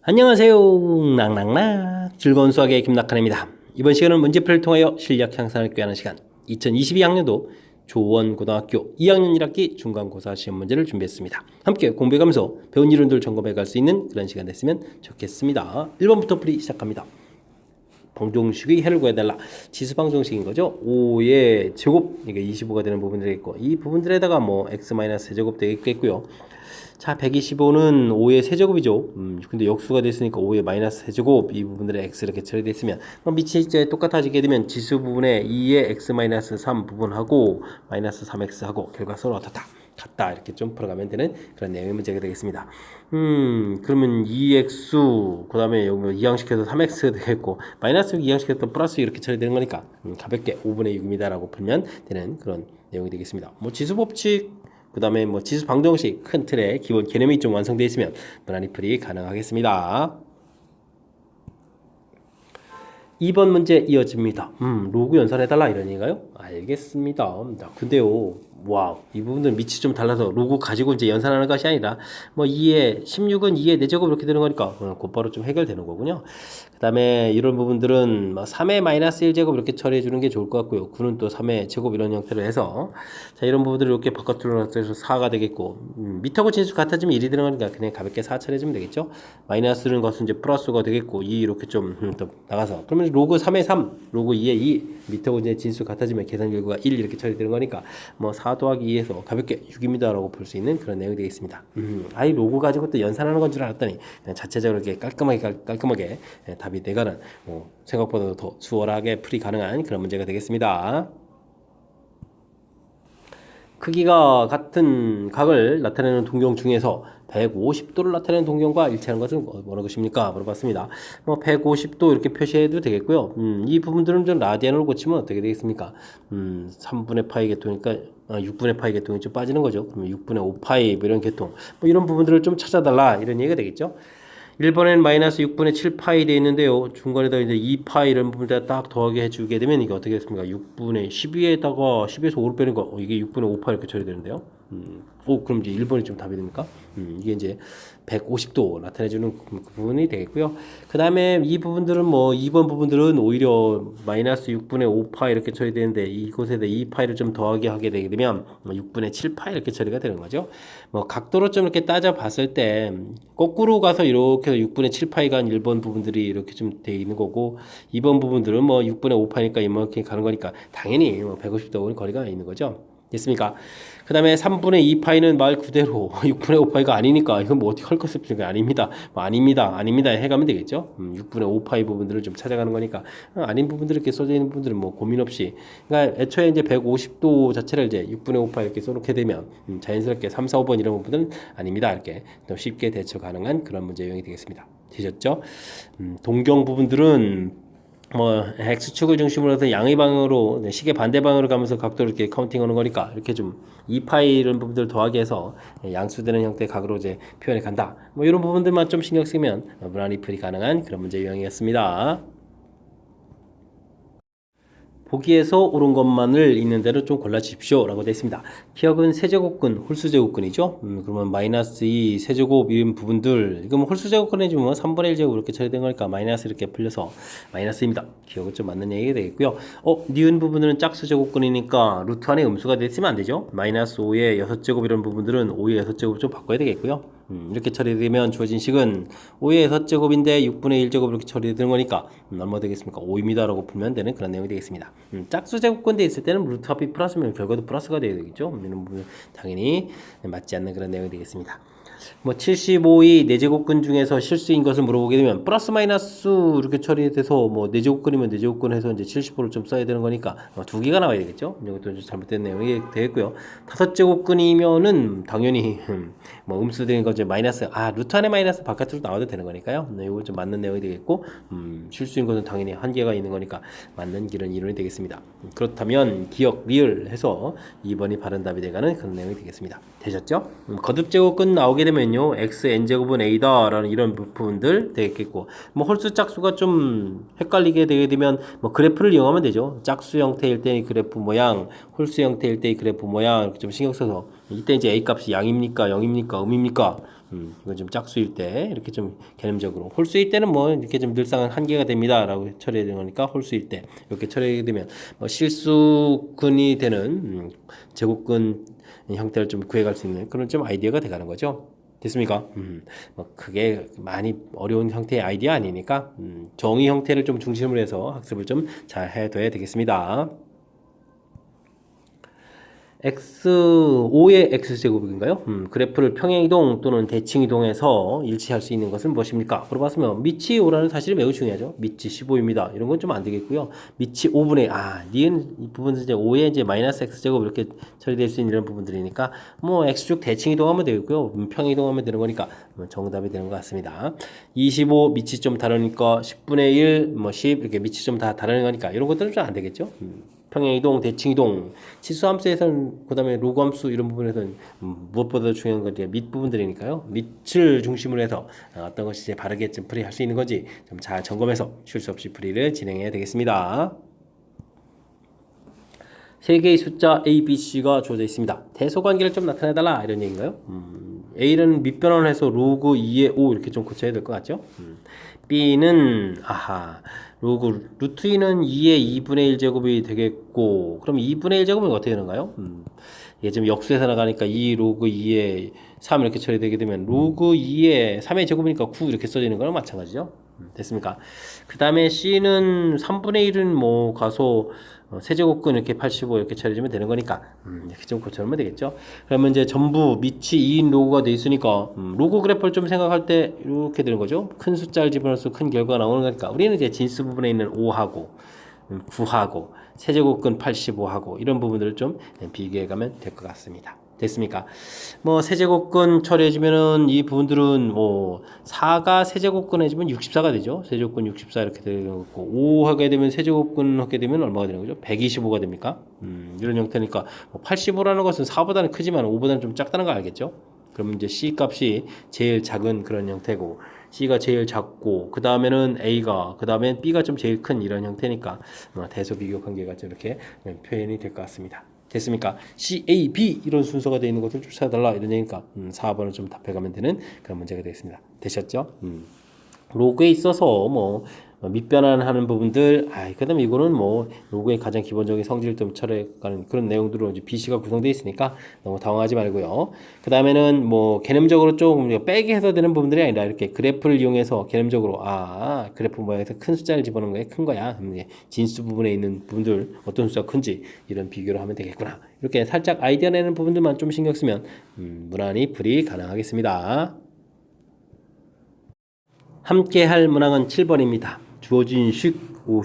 안녕하세요. 낭낭낭 즐거운 수학의 김낙한입니다. 이번 시간은 문제풀이를 통하여 실력 향상을 꾀하는 시간 2022학년도 조원고등학교 2학년 1학기 중간고사 시험 문제를 준비했습니다. 함께 공부해가면서 배운 이론들 점검해갈 수 있는 그런 시간 됐으면 좋겠습니다. 1번부터 풀이 시작합니다. 방정식의 해를 구해달라. 지수방정식인 거죠. 5의 제곱, 이게 25가 되는 부분들이 있고 이 부분들에다가 뭐 x-세제곱 되겠고요. 자, 125는 5의 세제곱이죠. 근데 역수가 됐으니까 5의 마이너스 세제곱 이 부분들에 x 이렇게 처리되어 있으면 밑이 실제 똑같아지게 되면 지수 부분에 2의 x-3 부분하고 마이너스 3x하고 결과 서로 어떻다? 같다. 이렇게 좀 풀어가면 되는 그런 내용의 문제가 되겠습니다. 그러면 2x 그 다음에 여기 이항시켜서 3x가 되겠고 마이너스 이항시켜서 플러스 이렇게 처리되는 거니까 가볍게 5분의 6입니다 라고 풀면 되는 그런 내용이 되겠습니다. 뭐 지수법칙 그 다음에 뭐 지수 방정식 큰 틀의 기본 개념이 좀 완성되어 있으면 무난히 풀이 가능하겠습니다. 2번 문제 이어집니다. 로그 연산해달라 이런 얘기가요? 알겠습니다. 근데요, 와, 이 부분은 밑이 좀 달라서 로그 가지고 이제 연산하는 것이 아니라 뭐 2의 16은 2의 4제곱 이렇게 되는 거니까 곧바로 좀 해결되는 거군요. 그 다음에 이런 부분들은 뭐 3의 마이너스 1제곱 이렇게 처리해 주는 게 좋을 것 같고요. 9는 또 3의 제곱 이런 형태로 해서 자, 이런 부분들을 이렇게 바깥으로 놔서 4가 되겠고 밑하고 진수 같아지면 1이 되는 거니까 그냥 가볍게 4 처리해주면 되겠죠. 마이너스는 것은 이제 플러스가 되겠고 2 이렇게 좀 또 나가서 그러면 로그 3의 3, 로그 2의 2 밑하고 이제 진수 같아지면 계산 결과가 1 이렇게 처리되는 거니까 뭐 4 더하기 2에서 가볍게 6입니다 라고 볼 수 있는 그런 내용이 되겠습니다. 아이 로그 가지고 또 연산하는 건 줄 알았더니 그냥 자체적으로 이렇게 깔끔하게 답이 되가는 생각보다 더 수월하게 풀이 가능한 그런 문제가 되겠습니다. 크기가 같은 각을 나타내는 동경 중에서 150도를 나타내는 동경과 일치하는 것은 어느 것입니까? 물어봤습니다. 뭐 150도 이렇게 표시해도 되겠고요. 이 부분들은 좀 라디안으로 고치면 어떻게 되겠습니까? 3분의 파이 계통이니까 6분의 파이 계통이 좀 빠지는 거죠. 그러면 6분의 5파이 뭐 이런 계통, 뭐 이런 부분들을 좀 찾아달라 이런 얘기가 되겠죠. 1번에는 마이너스 6분의 7파이 되어 있는데요. 중간에다 이제 2파이 이런 부분을 딱 더하게 해주게 되면 이게 어떻게 됐습니까? 6분의 12에다가 10에서 5를 빼는 거, 이게 6분의 5파이 이렇게 처리되는데요. 그럼 이제 1번이 좀 답이 됩니까? 이게 이제 150도 나타내주는 그 부분이 되겠고요. 그 다음에 이 부분들은 뭐 2번 부분들은 오히려 마이너스 6분의 5파이 이렇게 처리되는데 이곳에다 2파이를 좀 더하게 하게 되게 되면 6분의 7파이 이렇게 처리가 되는 거죠. 뭐 각도로 좀 이렇게 따져 봤을 때 거꾸로 가서 이렇게 6분의 7파이가 1번 부분들이 이렇게 좀 돼 있는 거고 2번 부분들은 뭐 6분의 5파이니까 이만큼 가는 거니까 당연히 뭐 150도 거리가 있는 거죠. 됐습니까? 그 다음에 3분의 2파이는 말 그대로 6분의 5파이가 아니니까 이건 뭐 어떻게 할 것 없으니까 아닙니다. 뭐 아닙니다 해가면 되겠죠. 6분의 5파이 부분들을 좀 찾아가는 거니까 아닌 부분들 이렇게 써져 있는 부분들은 뭐 고민 없이 그러니까 애초에 이제 150도 자체를 이제 6분의 5파이 이렇게 써놓게 되면 자연스럽게 3, 4, 5번 이런 부분은 아닙니다. 이렇게 또 쉽게 대처 가능한 그런 문제 유형이 되겠습니다. 되셨죠? 동경 부분들은 뭐 x축을 중심으로 해서 양의 방향으로 시계 반대 방향으로 가면서 각도를 이렇게 카운팅하는 거니까 이렇게 좀 2파이 이런 부분들 더하기 해서 양수되는 형태의 각으로 이제 표현해 간다. 뭐 이런 부분들만 좀 신경 쓰면 무난히 풀이 가능한 그런 문제 유형이었습니다. 보기에서 옳은 것만을 있는 대로 좀 골라주십시오 라고 되어 있습니다. 기억은 세제곱근, 홀수제곱근이죠. 그러면 마이너스 2 세제곱 이런 부분들 이거 뭐 홀수제곱근이 뭐 3분의 1제곱 이렇게 처리된 거니까 마이너스 이렇게 풀려서 마이너스입니다. 기억은 좀 맞는 얘기가 되겠고요. 니은 부분들은 짝수제곱근이니까 루트 안에 음수가 됐으면 안 되죠. 마이너스 5의 6제곱 이런 부분들은 5의 6제곱 좀 바꿔야 되겠고요. 이렇게 처리되면 주어진 식은 5의 6제곱인데 6분의 1제곱 이렇게 처리되는 거니까 얼마 되겠습니까? 5입니다 라고 풀면 되는 그런 내용이 되겠습니다. 짝수 제곱근대 있을 때는 루트 합이 플러스면 결과도 플러스가 되어야 되겠죠. 이런 부분 당연히 맞지 않는 그런 내용이 되겠습니다. 뭐 75의 4제곱근 중에서 실수인 것을 물어보게 되면 플러스 마이너스 이렇게 처리돼서 뭐 4제곱근이면 4제곱근 해서 이제 75를 좀 써야 되는 거니까 두 개가 나와야 되겠죠. 이것도 잘못된 내용이 되겠고요. 5제곱근이면은 당연히 뭐 음수된 거 이제 마이너스 루트 안에 마이너스 바깥으로 나와도 되는 거니까요. 이거 좀 맞는 내용이 되겠고 실수인 것은 당연히 한계가 있는 거니까 맞는 길은 이론이 되겠습니다. 그렇다면 기억 리을 해서 2번이 바른 답이 돼가는 그런 내용이 되겠습니다. 되셨죠? 거듭제곱근 나오게 되면요 x n제곱은 a다 라는 이런 부분들 되겠고 뭐 홀수 짝수가 좀 헷갈리게 되게 되면 뭐 그래프를 이용하면 되죠. 짝수 형태일 때의 그래프 모양, 홀수 형태일 때의 그래프 모양 이렇게 좀 신경 써서 이때 이제 a 값이 양입니까 0입니까 음입니까 이건 좀 짝수일 때 이렇게 좀 개념적으로 홀수일 때는 뭐 이렇게 좀 늘상 한계가 됩니다라고 처리해야 되는 거니까 홀수일 때 이렇게 처리하게 되면 뭐 실수근이 되는 제곱근 형태를 좀 구해갈 수 있는 그런 좀 아이디어가 돼가는 거죠. 됐습니까? 뭐 그게 많이 어려운 형태의 아이디어 아니니까 정의 형태를 좀 중심으로 해서 학습을 좀 잘 해둬야 되겠습니다. x5의 x제곱인가요? 그래프를 평행이동 또는 대칭이동해서 일치할 수 있는 것은 무엇입니까? 물어봤으면 밑이 5라는 사실이 매우 중요하죠. 밑이 15입니다. 이런 건 좀 안 되겠고요. 밑이 5분의 니은 이 부분은 이제 5에 이제 마이너스 x제곱 이렇게 처리될 수 있는 이런 부분들이니까 뭐 x축 대칭이동하면 되겠고요. 평행이동하면 되는 거니까 정답이 되는 것 같습니다. 25 밑이 좀 다르니까 10분의 1, 뭐 10 이렇게 밑이 좀 다 다른 거니까 이런 것들은 좀 안 되겠죠. 평행이동, 대칭이동, 치수함수에서는 그다음에 로그함수 이런 부분에서는 무엇보다 중요한 건 이제 밑 부분들이니까요. 밑을 중심으로 해서 어떤 것이 이제 바르게 좀 풀이할 수 있는 건지 좀 잘 점검해서 실수 없이 풀이를 진행해야 되겠습니다. 세 개의 숫자 A, B, C가 주어져 있습니다. 대소관계를 좀 나타내달라 이런 얘기인가요? A는 밑변환을 해서 로그 2의 5 이렇게 좀 고쳐야 될 것 같죠? B는 로그 루트 2는 2의 2분의 1 제곱이 되겠고 그럼 2분의 1 제곱은 어떻게 되는가요? 이게 지금 역수해서 나가니까 2 로그 2의 3 이렇게 처리되게 되면 로그 2의 3의 제곱이니까 9 이렇게 써지는 거랑 마찬가지죠. 됐습니까? 그 다음에 C는 3분의 1은 뭐 가소 세제곱근 이렇게 85 이렇게 처리해주면 되는 거니까 이렇게 좀 고쳐놓으면 되겠죠. 그러면 이제 전부 밑이 2인 로그가 돼 있으니까 로그 그래프를 좀 생각할 때 이렇게 되는 거죠. 큰 숫자를 집어넣어서 큰 결과가 나오는 거니까 우리는 이제 진수 부분에 있는 5하고 9하고 세제곱근 85하고 이런 부분들을 좀 비교해 가면 될 것 같습니다. 됐습니까? 뭐 세제곱근 처리해주면은 이 부분들은 뭐 4가 세제곱근 해주면 64가 되죠. 세제곱근 64 이렇게 되는 거고 5 하게 되면 세제곱근 하게 되면 얼마가 되는 거죠? 125가 됩니까? 이런 형태니까 뭐 85라는 것은 4보다는 크지만 5보다는 좀 작다는 거 알겠죠? 그럼 이제 C 값이 제일 작은 그런 형태고 C가 제일 작고 그 다음에는 A가 그 다음에 B가 좀 제일 큰 이런 형태니까 대소 비교 관계가 이렇게 표현이 될 것 같습니다. 됐습니까? C, A, B 이런 순서가 되어 있는 것을 좀 찾아달라 이런 얘기니까 4번을 좀 답해가면 되는 그런 문제가 되겠습니다. 되셨죠? 로그에 있어서 뭐 밑변환하는 부분들, 그다음에 이거는 뭐 로그의 가장 기본적인 성질을 좀 처리하는 그런 내용들로 이제 BC가 구성되어 있으니까 너무 당황하지 말고요. 그 다음에는 뭐 개념적으로 조금 빼기 해서 되는 부분들이 아니라 이렇게 그래프를 이용해서 개념적으로 그래프 모양에서 큰 숫자를 집어넣은 거에 큰 거야. 진수 부분에 있는 부분들 어떤 숫자가 큰지 이런 비교를 하면 되겠구나. 이렇게 살짝 아이디어 내는 부분들만 좀 신경 쓰면 무난히 풀이 가능하겠습니다. 함께 할 문항은 7번입니다. 주어진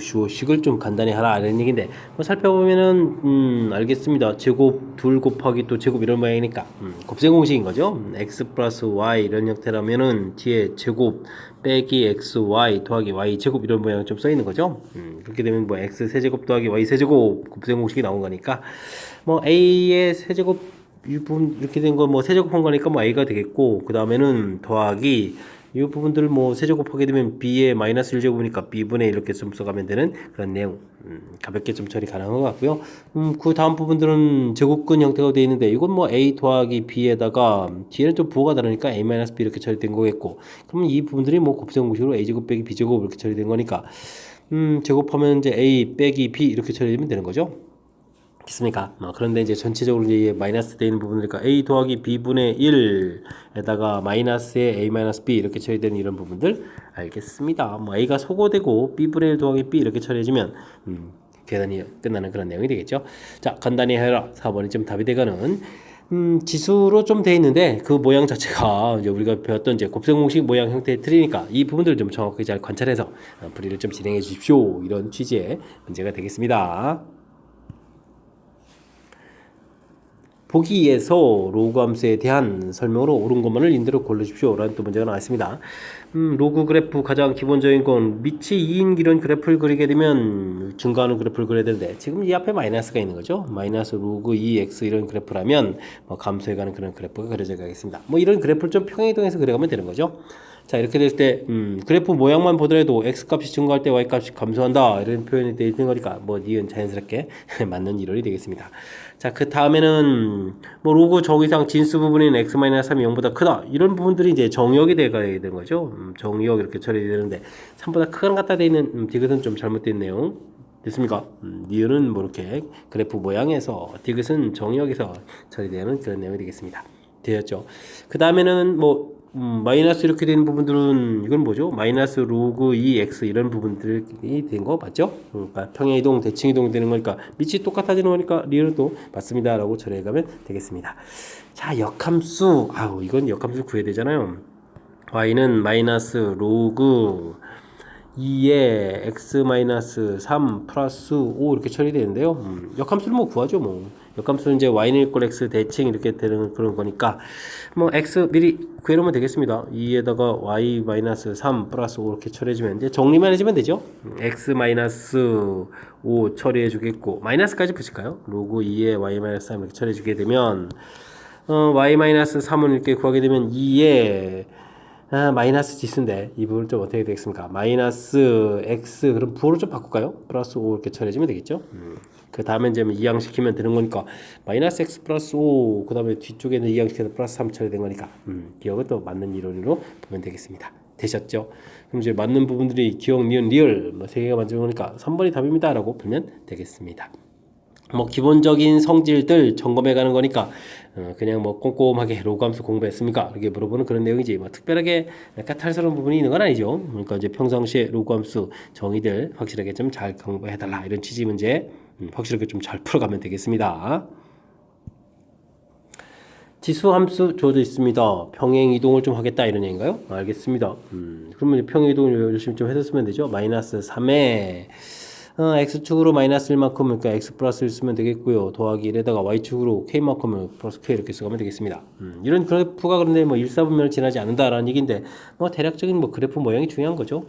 주어식을 좀 간단히 하라 이런 얘기인데 뭐 살펴보면은 알겠습니다. 제곱 둘 곱하기 또 제곱 이런 모양이니까 곱셈 공식인 거죠. x 플러스 y 이런 형태라면은 뒤에 제곱 빼기 xy 더하기 y 제곱 이런 모양 좀 써 있는 거죠. 그렇게 되면 뭐 x 세제곱 더하기 y 세제곱 곱셈 공식이 나온 거니까 뭐 a의 세제곱 이 부분 이렇게 된 거 뭐 세제곱한 거니까 뭐 a가 되겠고 그 다음에는 더하기 이 부분들을 뭐 세제곱하게 되면 b의 마이너스 1제곱이니까 b분의 1 이렇게 좀 써가면 되는 그런 내용 가볍게 좀 처리 가능한 것 같고요. 그 다음 부분들은 제곱근 형태가 되어 있는데 이건 뭐 a 더하기 b에다가 뒤에는 좀 부호가 다르니까 a 마이너스 b 이렇게 처리된 거겠고 그러면 이 부분들이 뭐 곱셈 공식으로 a제곱 빼기 b제곱 이렇게 처리된 거니까 제곱하면 이제 a 빼기 b 이렇게 처리되면 되는 거죠. 됐습니까? 그런데 이제 전체적으로 이제 마이너스 되어 있는 부분이니까 a 더하기 b분의 1에다가 마이너스에 a 마이너스 b 이렇게 처리되는 이런 부분들 알겠습니다. 뭐 a가 소거되고 b분의 1 더하기 b 이렇게 처리해주면 계산이 끝나는 그런 내용이 되겠죠. 자, 간단히 해라. 4번이 좀 답이 되가는 지수로 좀 돼 있는데 그 모양 자체가 이제 우리가 배웠던 이제 곱셈 공식 모양 형태의 틀이니까 이 부분들을 좀 정확하게 잘 관찰해서 풀이를 좀 진행해 주십시오. 이런 취지의 문제가 되겠습니다. 보기 2에서 로그 함수에 대한 설명으로 옳은 것만을 인대로 골라주십시오 라는 또 문제가 나왔습니다. 로그 그래프 가장 기본적인 건 밑이 2인 이런 그래프를 그리게 되면 증가하는 그래프를 그려야 되는데 지금 이 앞에 마이너스가 있는 거죠. 마이너스 로그 2x 이런 그래프라면 뭐 감소해가는 그런 그래프가 그려져 가겠습니다. 뭐 이런 그래프를 좀 평행이동해서 그려가면 되는 거죠. 자, 이렇게 됐을 때 그래프 모양만 보더라도 x값이 증가할 때 y값이 감소한다 이런 표현이 되어 있는 거니까 뭐 니은 자연스럽게 맞는 이론이 되겠습니다. 자, 그 다음에는 뭐 로그 정의상 진수 부분인 x-3이 0보다 크다 이런 부분들이 이제 정의역이 되어야 되는 거죠. 정의역 이렇게 처리되는데 3보다 크거나 같다 되어 있는 디귿은 좀 잘못된 내용 됐습니까? 니은은 뭐 이렇게 그래프 모양에서 디귿은 정의역에서 처리되는 그런 내용이 되겠습니다. 되었죠. 그 다음에는 뭐 마이너스 이렇게 되는 부분들은 이건 뭐죠? 마이너스 로그 2x 이런 부분들이 된 거 맞죠? 그러니까 평행이동, 대칭이동 되는 거니까 밑이 똑같아지는 거니까 리얼은 또 맞습니다 라고 처리해 가면 되겠습니다. 자, 역함수 이건 역함수 구해야 되잖아요. y는 마이너스 로그 2에 x-3 플러스 5 이렇게 처리되는데요. 역함수를 뭐 구하죠 뭐. 역함수는 이제 y는 equal x 대칭 이렇게 되는 그런 거니까 뭐 x 미리 구해놓으면 되겠습니다. 2에다가 y-3 플러스 5 이렇게 처리해주면 이제 정리만 해주면 되죠. x-5 처리해주겠고 마이너스까지 붙일까요? 로그 2에 y-3 이렇게 처리해주게 되면 y-3을 이렇게 구하게 되면 2에 마이너스 지수인데 이 부분 좀 어떻게 되겠습니까? 마이너스 x 그럼 부호를 좀 바꿀까요? 플러스 5 이렇게 처리해주면 되겠죠? 그 다음에 이제 이항시키면 되는 거니까 마이너스 x 플러스 5 그 다음에 뒤쪽에는 이항시켜서 플러스 3 처리된 거니까 기억은 또 맞는 이론으로 보면 되겠습니다. 되셨죠? 그럼 이제 맞는 부분들이 기억, 니은, 리얼 뭐 세 개가 맞는 거니까 3번이 답입니다 라고 보면 되겠습니다. 뭐 기본적인 성질들 점검해 가는 거니까 그냥 뭐 꼼꼼하게 로그함수 공부했습니까? 이렇게 물어보는 그런 내용이지 뭐 특별하게 까탈스러운 부분이 있는 건 아니죠. 그러니까 이제 평상시에 로그함수 정의들 확실하게 좀 잘 공부해 달라 이런 취지 문제 확실하게 좀 잘 풀어가면 되겠습니다. 지수함수 주어져 있습니다. 평행 이동을 좀 하겠다 이런 얘기인가요? 알겠습니다. 그러면 평행 이동을 열심히 좀 해줬으면 되죠. 마이너스 3에 x축으로 마이너스 1만큼 그러니까 x 플러스 1 쓰면 되겠고요. 더하기 1에다가 y축으로 k만큼을 플러스 k 이렇게 써가면 되겠습니다. 이런 그래프가 그런데 뭐 1사분면을 지나지 않는다라는 얘기인데 뭐 대략적인 뭐 그래프 모양이 중요한 거죠.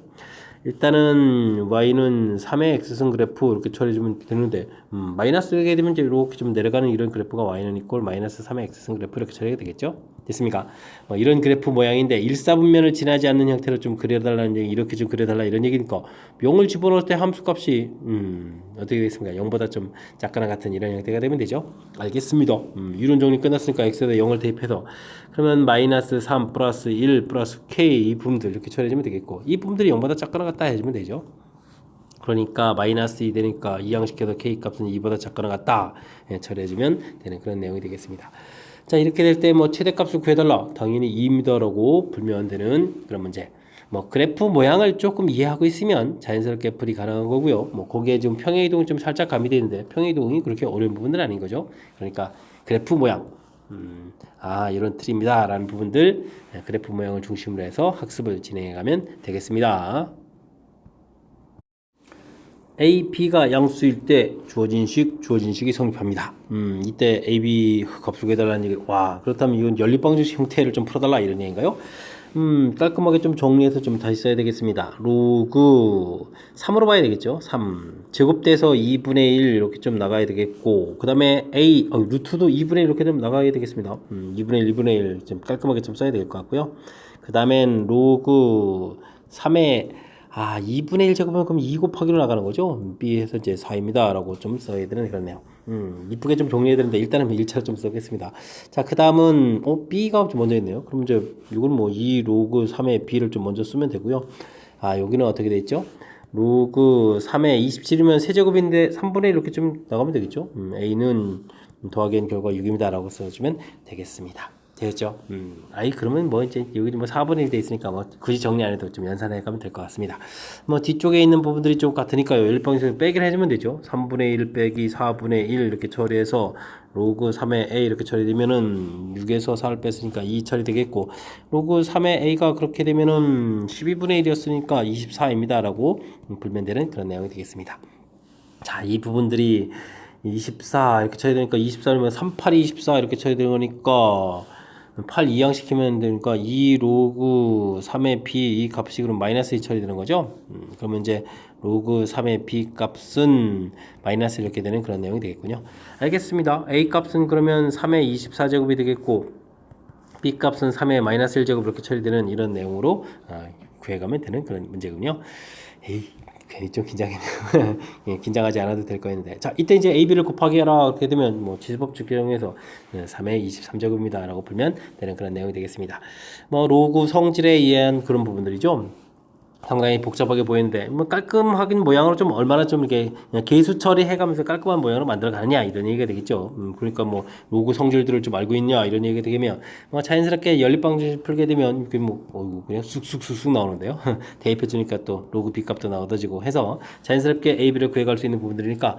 일단은 y는 3의 x승 그래프 이렇게 처리해주면 되는데 마이너스 되게 되면 이제 이렇게 좀 내려가는 이런 그래프가 y는 이꼴 마이너스 3의 x승 그래프 이렇게 처리가 되겠죠. 됐습니까? 이런 그래프 모양인데 1사분면을 지나지 않는 형태로 좀 그려달라는 얘기 이렇게 좀 그려달라 이런 얘기니까 0을 집어넣을 때 함수값이 어떻게 되겠습니까? 0보다 좀 작거나 같은 이런 형태가 되면 되죠. 알겠습니다. 이론 정리 끝났으니까 x에다 0을 대입해서 그러면 마이너스 3 플러스 1 플러스 k 이 부분들 이렇게 처리해주면 되겠고 이 부분들이 0보다 작거나 같다 해주면 되죠. 그러니까 마이너스 2 되니까 이항시켜서 k 값은 2보다 작거나 같다 처리해주면 되는 그런 내용이 되겠습니다. 자, 이렇게 될 때 뭐 최대값을 구해달라 당연히 2m라고 불면 되는 그런 문제. 뭐 그래프 모양을 조금 이해하고 있으면 자연스럽게 풀이 가능한 거고요. 뭐 거기에 좀 평행이동이 좀 살짝 가미되어 있는데 평행이동이 그렇게 어려운 부분은 아닌 거죠. 그러니까 그래프 모양 이런 틀입니다 라는 부분들 그래프 모양을 중심으로 해서 학습을 진행해 가면 되겠습니다. A, B가 양수일 때 주어진 식이 성립합니다. 이때 A, B 값을 구해달라는 얘기. 그렇다면 이건 연립방정식 형태를 좀 풀어달라 이런 얘기인가요? 깔끔하게 좀 정리해서 좀 다시 써야 되겠습니다. 로그 3으로 봐야 되겠죠. 3 제곱돼서 2분의 1 이렇게 좀 나가야 되겠고 그 다음에 A 루트도 2분의 1 이렇게 좀 나가야 되겠습니다. 2분의 1, 2분의 1 좀 깔끔하게 좀 써야 될 것 같고요. 그 다음엔 로그 3에 2분의 1 제곱하면 그럼 2 곱하기로 나가는 거죠. B에서 이제 4입니다 라고 좀 써야 되는 그런 내용. 이쁘게 좀 정리해야 되는데 일단은 1차로 좀 써겠습니다. 자, 그 다음은 B가 좀 먼저 있네요. 그럼 이제 이건 뭐 2 로그 3의 B를 좀 먼저 쓰면 되고요. 여기는 어떻게 돼 있죠? 로그 3의 27이면 세제곱인데 3분의 1 이렇게 좀 나가면 되겠죠. A는 더하기 N 결과 6입니다 라고 써주면 되겠습니다. 되겠죠? 그러면 뭐 이제 여기 뭐 4분의 1 돼 있으니까 뭐 굳이 정리 안 해도 좀 연산해 가면 될 것 같습니다. 뭐 뒤쪽에 있는 부분들이 좀 같으니까요. 연립방정식 빼기를 해주면 되죠. 3분의 1 빼기 4분의 1 이렇게 처리해서 로그 3의 A 이렇게 처리되면은 6에서 4를 뺐으니까 2 처리되겠고 로그 3의 A가 그렇게 되면은 12분의 1이었으니까 24입니다 라고 불면 되는 그런 내용이 되겠습니다. 자, 이 부분들이 24 이렇게 처리되니까 24면 38이 24 이렇게 처리되는 거니까 8 이항시키면 되니까 2 로그 3의 B 이 값이 그럼 마이너스 2 처리되는 거죠. 그러면 이제 로그 3의 B 값은 마이너스 이렇게 되는 그런 내용이 되겠군요. 알겠습니다. A 값은 그러면 3의 24제곱이 되겠고 B값은 3의 마이너스 1제곱 이렇게 처리되는 이런 내용으로 구해가면 되는 그런 문제군요. 에이, 괜히 좀 긴장했네요. 예, 긴장하지 않아도 될 거였는데. 자, 이때 이제 AB를 곱하기 하라 이렇게 되면 뭐 지수법칙 적용해서 3의 23제곱입니다 라고 풀면 되는 그런 내용이 되겠습니다. 뭐 로그 성질에 의한 그런 부분들이죠. 상당히 복잡하게 보이는데 뭐 깔끔하긴 모양으로 좀 얼마나 좀 이렇게 계수 처리해가면서 깔끔한 모양으로 만들어 가느냐 이런 얘기가 되겠죠. 그러니까 뭐 로그 성질들을 좀 알고 있냐 이런 얘기가 되면 뭐 자연스럽게 연립방정식 풀게 되면 뭐 그냥 쑥쑥쑥쑥 나오는데요. 대입해 주니까 또 로그 B 값도 나오더지고 해서 자연스럽게 A, B를 구해갈 수 있는 부분들이니까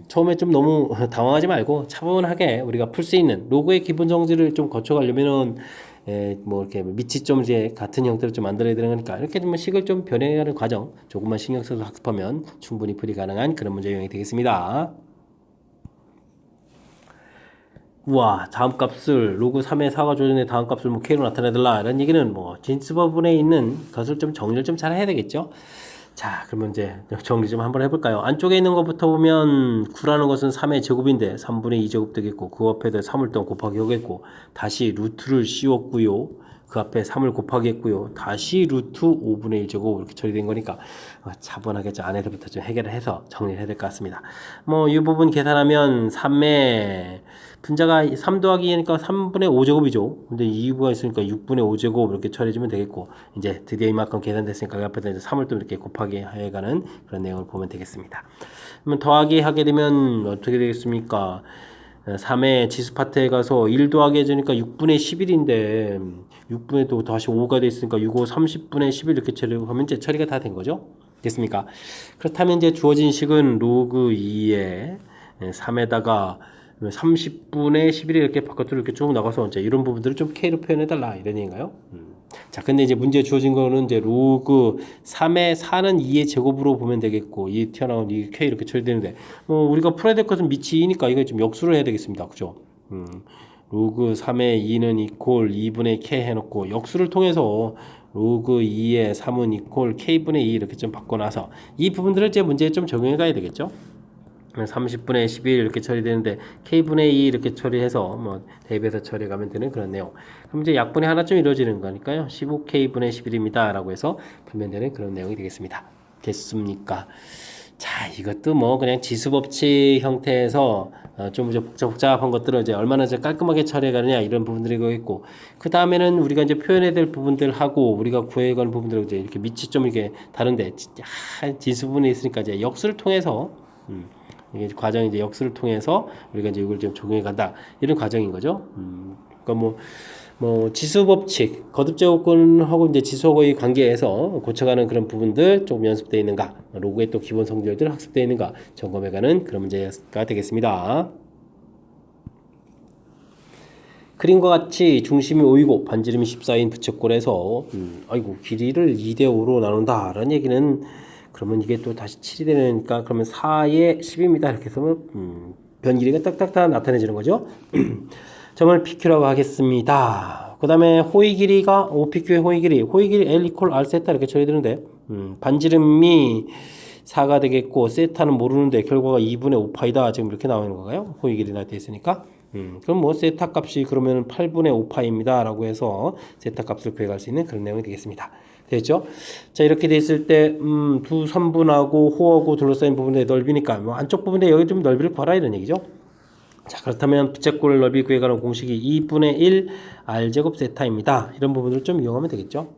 처음에 좀 너무 당황하지 말고 차분하게 우리가 풀 수 있는 로그의 기본 성질을 좀 거쳐가려면은 뭐 이렇게 밑이 좀 이제 같은 형태로 좀 만들어야 되는 거니까 이렇게 좀 식을 좀 변해가는 과정 조금만 신경 써서 학습하면 충분히 풀이 가능한 그런 문제 유형이 되겠습니다. 우와, 다음 값을 로그 3의 4가 조정의 다음 값을 뭐 K로 나타내달라 이런 얘기는 뭐 진수법원에 있는 것을 좀 정리를 좀 잘 해야 되겠죠. 자, 그러면 이제 정리 좀 한번 해볼까요? 안쪽에 있는 것부터 보면 9라는 것은 3의 제곱인데 3분의 2제곱 되겠고 그 앞에다 3을 또 곱하기 하겠고 다시 루트를 씌웠고요. 그 앞에 3을 곱하기 했고요. 다시 루트 5분의 1제곱 이렇게 처리된 거니까 차분하게 저 안에서부터 좀 해결을 해서 정리를 해야 될 것 같습니다. 뭐 이 부분 계산하면 3의 분자가 3 더하기 2니까 3분의 5제곱이죠. 근데 2부가 있으니까 6분의 5제곱 이렇게 처리해주면 되겠고 이제 드디어 이만큼 계산됐으니까 그 앞에다 이제 3을 또 이렇게 곱하기 해가는 그런 내용을 보면 되겠습니다. 그러면 더하기 하게 되면 어떻게 되겠습니까? 3의 지수 파트에 가서 1 더하기 해주니까 6분의 11인데 6분의 또 다시 5가 돼 있으니까 6, 5, 30분의 11 이렇게 처리하면 이제 처리가 다 된 거죠. 됐습니까? 그렇다면 이제 주어진 식은 로그 2에 3에다가 30분의 11이 이렇게 바깥으로 이렇게 쭉 나가서 이제 이런 부분들을 좀 K로 표현해달라 이런 얘기인가요? 자, 근데 이제 문제 주어진 거는 이제 로그 3의 4는 2의 제곱으로 보면 되겠고 이 튀어나온 이 K 이렇게 처리되는데 우리가 풀어야 될 것은 밑이 2니까 이거 좀 역수를 해야 되겠습니다. 그죠? 로그 3의 2는 이퀄 2분의 K 해놓고 역수를 통해서 로그 2의 3은 이퀄 K분의 2 이렇게 좀 바꿔놔서 이 부분들을 이제 문제에 좀 적용해 가야 되겠죠? 30분의 11 이렇게 처리되는데 K분의 2 이렇게 처리해서 뭐 대입해서 처리해 가면 되는 그런 내용. 그럼 이제 약분이 하나쯤 이루어지는 거니까요. 15K분의 11입니다. 라고 해서 풀면 되는 그런 내용이 되겠습니다. 됐습니까? 자, 이것도 뭐 그냥 지수법칙 형태에서 좀 이제 복잡한 것들을 이제 얼마나 이제 깔끔하게 처리해 가느냐 이런 부분들이 있고 그 다음에는 우리가 이제 표현해야 될 부분들하고 우리가 구해야 하는 부분들을 이제 이렇게 밑이 좀 이렇게 다른데 지수분에 있으니까 이제 역수를 통해서 이게 과정이 이제 역수를 통해서 우리가 이제 이걸 좀 적용해 간다 이런 과정인 거죠. 그러니까 뭐 지수 법칙, 거듭 제곱근하고 이제 지수하고의 관계에서 고쳐가는 그런 부분들 조금 연습되어 있는가, 로그의 또 기본 성질들 학습되어 있는가 점검해가는 그런 문제가 되겠습니다. 그림과 같이 중심이 5이고 반지름이 14인 부채꼴에서 아이고 길이를 2대 5로 나눈다 라는 얘기는 그러면 이게 또 다시 7이 되니까 그러면 4에 10입니다. 이렇게 해서 변 길이가 딱딱딱 나타내지는 거죠. 점을 PQ라고 하겠습니다. 그 다음에 호의 길이가 OPQ의 호의 길이 L 이퀄 R 세타 이렇게 처리되는데 반지름이 4가 되겠고 세타는 모르는데 결과가 2분의 5파이다 지금 이렇게 나오는 건가요? 호의 길이 나타나 있으니까 그럼 뭐 세타 값이 그러면 8분의 5파입니다 라고 해서 세타 값을 구해갈 수 있는 그런 내용이 되겠습니다. 됐죠? 자, 이렇게 돼 있을 때 두 선분하고 호하고 둘러싸인 부분의 넓이니까 뭐 안쪽 부분에 여기 좀 넓이를 구하라 이런 얘기죠. 자, 그렇다면 부채꼴 넓이 구해가는 공식이 2분의 1 R제곱 세타입니다. 이런 부분을 좀 이용하면 되겠죠.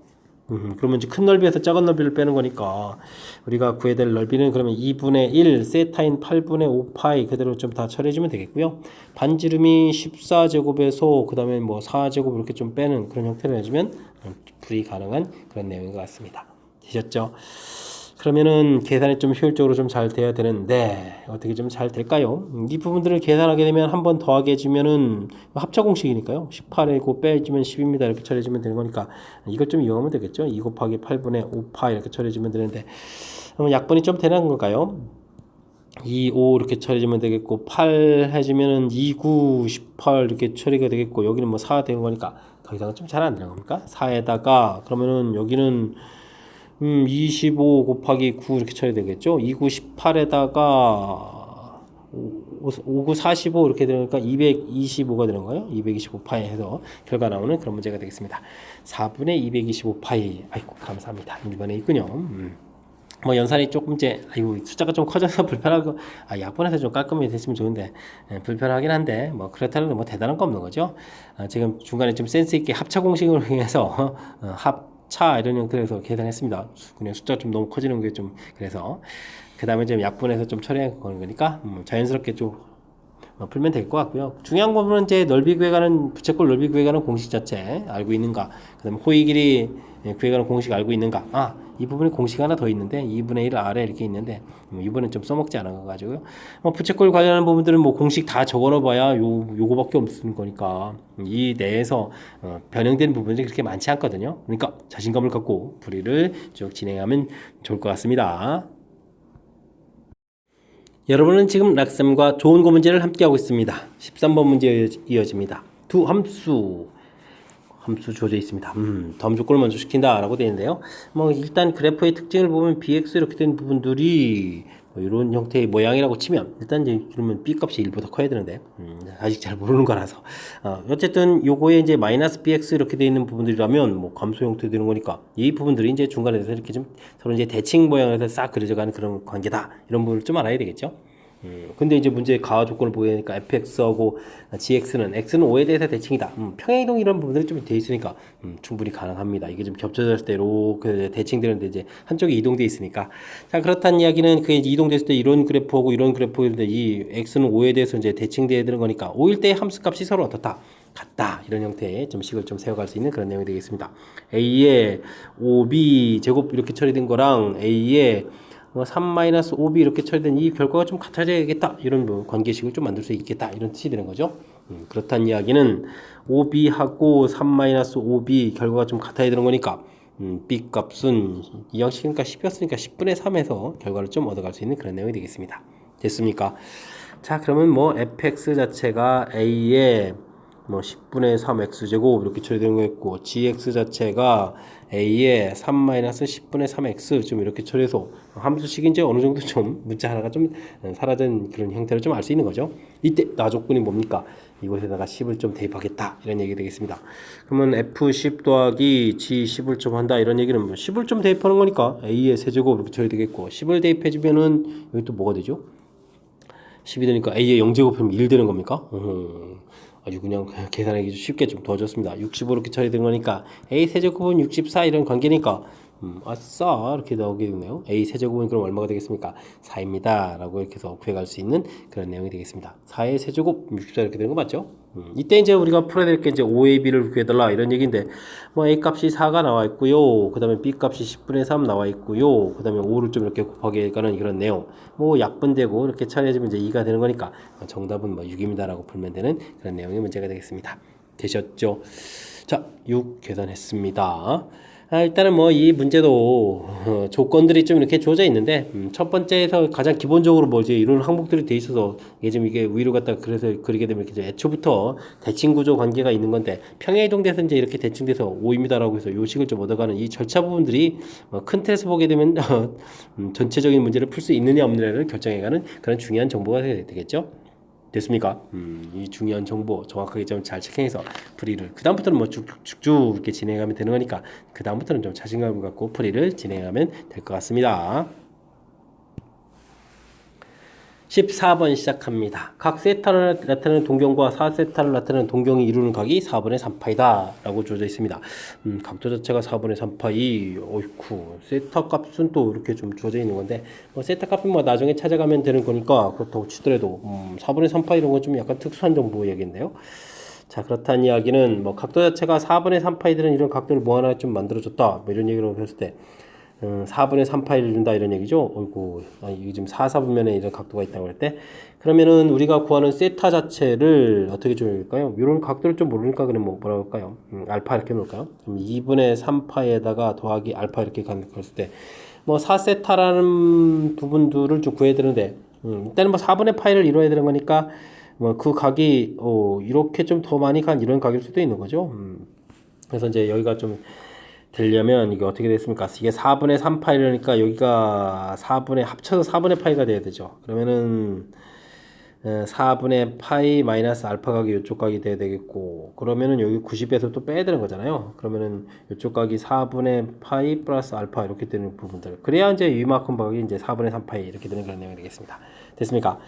그러면 이제 큰 넓이에서 작은 넓이를 빼는 거니까 우리가 구해야 될 넓이는 그러면 2분의 1 세타인 8분의 5파이 그대로 좀 다 처리해주면 되겠고요. 반지름이 14제곱에서 그 다음에 뭐 4제곱 이렇게 좀 빼는 그런 형태로 해주면 풀이 가능한 그런 내용인 것 같습니다. 되셨죠? 그러면은 계산이 좀 효율적으로 좀 잘 돼야 되는데 어떻게 좀 잘 될까요? 이 부분들을 계산하게 되면 한 번 더하게 해주면은 합차 공식이니까요. 18이고 빼주면 10입니다. 이렇게 처리해주면 되는 거니까 이걸 좀 이용하면 되겠죠. 2 곱하기 8분의 5파 이렇게 처리해주면 되는데 그러면 약분이 좀 되는 걸까요? 2, 5 이렇게 처리해주면 되겠고 8 해주면은 2, 9, 18 이렇게 처리가 되겠고 여기는 뭐 4 되는 거니까 더 이상은 좀 잘 안 되는 겁니까? 4에다가 그러면은 여기는 25 곱하기 9 이렇게 쳐야 되겠죠? 2, 9, 18에다가 59, 45 이렇게 되니까 225가 되는 거예요. 225파이 해서 결과 나오는 그런 문제가 되겠습니다. 4분의 225파이. 아이고, 감사합니다. 1번에 있군요. 뭐 연산이 조금 이제 아이고 숫자가 좀 커져서 불편하고 약분해서 좀 깔끔히 됐으면 좋은데 불편하긴 한데 뭐 그렇다는 뭐 대단한 거 없는 거죠. 지금 중간에 좀 센스 있게 합차 공식을 이용해서 합차 이런 형태에서 계산했습니다. 그냥 숫자 좀 너무 커지는 게 좀 그래서 그 다음에 좀 약분해서 좀 처리한 거니까 자연스럽게 좀 풀면 될 것 같고요. 중요한 부분은 이제 넓이 구해가는 부채꼴 넓이 구해가는 공식 자체 알고 있는가, 그다음에 호의 길이 구해가는 공식 알고 있는가. 이 부분에 공식 하나 더 있는데 2분의 1 아래 이렇게 있는데 이번엔 좀 써먹지 않은 거 가지고요. 부채꼴 관련한 부분들은 뭐 공식 다 적어놔봐야 요거밖에 없는 거니까 이 내에서 변형된 부분들이 그렇게 많지 않거든요. 그러니까 자신감을 갖고 풀이를 쭉 진행하면 좋을 것 같습니다. 여러분은 지금 락쌤과 좋은 거 문제를 함께하고 있습니다. 13번 문제 이어집니다. 두 함수 주어져 있습니다. 다음 조건을 먼저 시킨다 라고 되어 있는데요. 일단 그래프의 특징을 보면 bx 이렇게 된 부분들이 이런 형태의 모양이라고 치면 일단 이제 그러면 b 값이 1보다 커야 되는데 아직 잘 모르는 거라서 어쨌든 요거에 이제 마이너스 bx 이렇게 되어 있는 부분들이라면 감소 형태 되는 거니까 이 부분들이 이제 중간에서 이렇게 좀 서로 이제 대칭 모양에서 싹 그려져가는 그런 관계다 이런 부분을 좀 알아야 되겠죠. 근데 이제 문제의 가화 조건을 보니까 fx하고 gx는 x는 5에 대해서 대칭이다. 평행이동 이런 부분들이 좀 돼 있으니까 충분히 가능합니다. 이게 좀 겹쳐졌을 때 이렇게 대칭되는데 이제 한쪽이 이동돼 있으니까 자 그렇다는 이야기는 그 이동됐을 때 이런 그래프하고 이런 그래프인데 이 x는 5에 대해서 이제 대칭돼야 되는 거니까 5일 때 함수값이 서로 어떻다 같다 이런 형태의 좀 식을 좀 세워갈 수 있는 그런 내용이 되겠습니다. a의 5b 제곱 이렇게 처리된 거랑 a의 3-5b 이렇게 처리된 이 결과가 좀 같아져야겠다 이런 관계식을 좀 만들 수 있겠다 이런 뜻이 되는 거죠. 그렇다는 이야기는 5b하고 3-5b 결과가 좀 같아야 되는 거니까 b 값은 이 양식이니까 10이었으니까 10분의 3에서 결과를 좀 얻어갈 수 있는 그런 내용이 되겠습니다. 됐습니까? 자 그러면 fx 자체가 a의 10분의 3 x제곱 이렇게 처리되는 거 있고 gx 자체가 a의 3-10분의 3x 좀 이렇게 처리해서 함수식이 이제 어느 정도 좀 문자 하나가 좀 사라진 그런 형태를 좀 알 수 있는 거죠. 이때 나 조건이 뭡니까? 이곳에다가 10을 좀 대입하겠다 이런 얘기 되겠습니다. 그러면 f10 더하기 g10을 좀 한다 이런 얘기는 10을 좀 대입하는 거니까 a의 세제곱 이렇게 처리되겠고 10을 대입해주면은 여기 또 뭐가 되죠? 10이 되니까 a의 0제곱하면 1 되는 겁니까? 아주 그냥 계산하기 쉽게 좀 도와줬습니다. 65 이렇게 처리된 거니까 a 세제곱은 64 이런 관계니까 아싸 이렇게 나오게 되네요. a 세제곱은 그럼 얼마가 되겠습니까? 4입니다 라고 이렇게 해서 구해갈 수 있는 그런 내용이 되겠습니다. 4의 세제곱 64 이렇게 되는 거 맞죠? 이때 이제 우리가 풀어야 될 게 이제 5ab를 구해달라 이런 얘기인데 a 값이 4가 나와 있고요. 그 다음에 b 값이 10분의 3 나와 있고요. 그 다음에 5를 좀 이렇게 곱하기 가는 그런 내용 약분되고 이렇게 처리해주면 이제 2가 되는 거니까 정답은 6입니다 라고 풀면 되는 그런 내용의 문제가 되겠습니다. 되셨죠? 자, 6 계산했습니다. 일단은 이 문제도 조건들이 좀 이렇게 주어져 있는데 첫 번째에서 가장 기본적으로 이제 이런 항목들이 돼 있어서 이게 좀 이게 위로 갔다 그래서 그리게 되면 이렇게 애초부터 대칭 구조 관계가 있는 건데 평행 이동돼서 이제 이렇게 대칭돼서 5입니다라고 해서 요식을 좀 얻어가는 이 절차 부분들이 큰 틀에서 보게 되면 전체적인 문제를 풀 수 있느냐 없느냐를 결정해가는 그런 중요한 정보가 되겠죠. 됐습니까? 이 중요한 정보 정확하게 좀 잘 체크해서 풀이를 그 다음부터는 쭉쭉 이렇게 진행하면 되는 거니까 그 다음부터는 좀 자신감을 갖고 풀이를 진행하면 될 것 같습니다. 14번 시작합니다. 각 세타를 나타내는 동경과 4세타를 나타내는 동경이 이루는 각이 4분의 3파이다 라고 주어져 있습니다. 각도 자체가 4분의 3파이 어이쿠 세타 값은 또 이렇게 좀 주어져 있는 건데 세타 값은 나중에 찾아가면 되는 거니까 그렇다고 치더라도 4분의 3파이 이런 건 좀 약간 특수한 정보 얘기인데요. 자 그렇다는 이야기는 각도 자체가 4분의 3파이 되는 이런 각도를 하나 좀 만들어줬다 이런 얘기로 했을 때 4분의 3파이를 준다 이런 얘기죠. 어이구, 이게 지금 4, 4분면에 이런 각도가 있다고 할 때 그러면은 우리가 구하는 세타 자체를 어떻게 줘야될까요? 이런 각도를 좀 모르니까 그럼 뭐라고 할까요? 알파 이렇게 놓을까요? 그럼 2분의 3파에다가 더하기 알파 이렇게 갔을 때 4세타라는 부분들을 좀 구해야 되는데 일단은 4분의 파이를 이루어야 되는 거니까 그 각이 이렇게 좀 더 많이 간 이런 각일 수도 있는 거죠. 그래서 이제 여기가 좀 되려면 이게 어떻게 됐습니까? 이게 4분의 3파이니까 여기가 4분의 합쳐서 4분의 파이가 돼야 되죠. 그러면은 4분의 파이 마이너스 알파 각이 이쪽 각이 돼야 되겠고, 그러면은 여기 90에서 또 빼야 되는 거잖아요. 그러면은 이쪽 각이 4분의 파이 플러스 알파 이렇게 되는 부분들. 그래야 이제 이만큼 각이 이제 4분의 3파이 이렇게 되는 그런 내용이 되겠습니다. 됐습니까?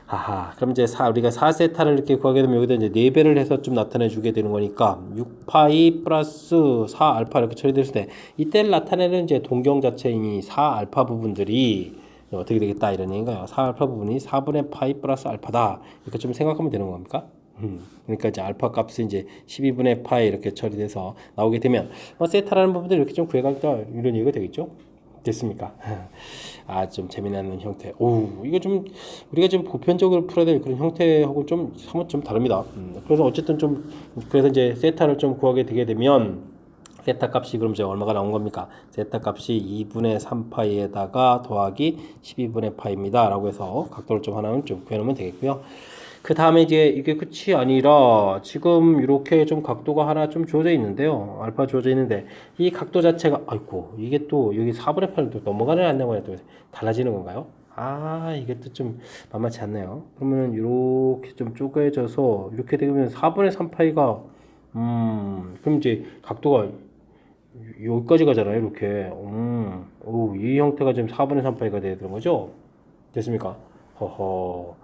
아하, 그럼 이제 우리가 4세타를 이렇게 구하게 되면 여기다 이제 4배를 해서 좀 나타내 주게 되는 거니까 6파이 플러스 4알파 이렇게 처리됐을 때 이때를 나타내는 이제 동경 자체인 이 4알파 부분들이 어떻게 되겠다 이런 얘기인가요? 4알파 부분이 4분의 파이 플러스 알파다 이렇게 좀 생각하면 되는 겁니까? 그러니까 이제 알파 값이 이제 12분의 파이 이렇게 처리돼서 나오게 되면 세타라는 부분들 이렇게 좀 구해가겠다 이런 얘기가 되겠죠? 됐습니까? 아, 좀 재미나는 형태. 오, 이거 좀 우리가 좀 보편적으로 풀어야 될 그런 형태하고 좀 사뭇 좀 다릅니다. 그래서 어쨌든 좀 그래서 이제 세타를 좀 구하게 되게 되면 세타 값이 그럼 이제 얼마가 나온 겁니까? 세타 값이 2분의 3파이에다가 더하기 12분의 파입니다. 라고 해서 각도를 좀 하나는 좀 구해놓으면 되겠고요. 그 다음에 이제 이게 끝이 아니라 지금 이렇게 좀 각도가 하나 좀 주어져 있는데요. 알파 주어져 있는데 이 각도 자체가 아이고 이게 또 여기 4분의 8을 또 넘어가는 안내가 또 달라지는 건가요? 아 이게 또 좀 만만치 않네요. 그러면은 이렇게 좀 쪼개져서 이렇게 되면 4분의 3파이가 그럼 이제 각도가 여기까지 가잖아요. 이렇게 오, 이 형태가 지금 4분의 3파이가 되는 거죠? 됐습니까? 허허.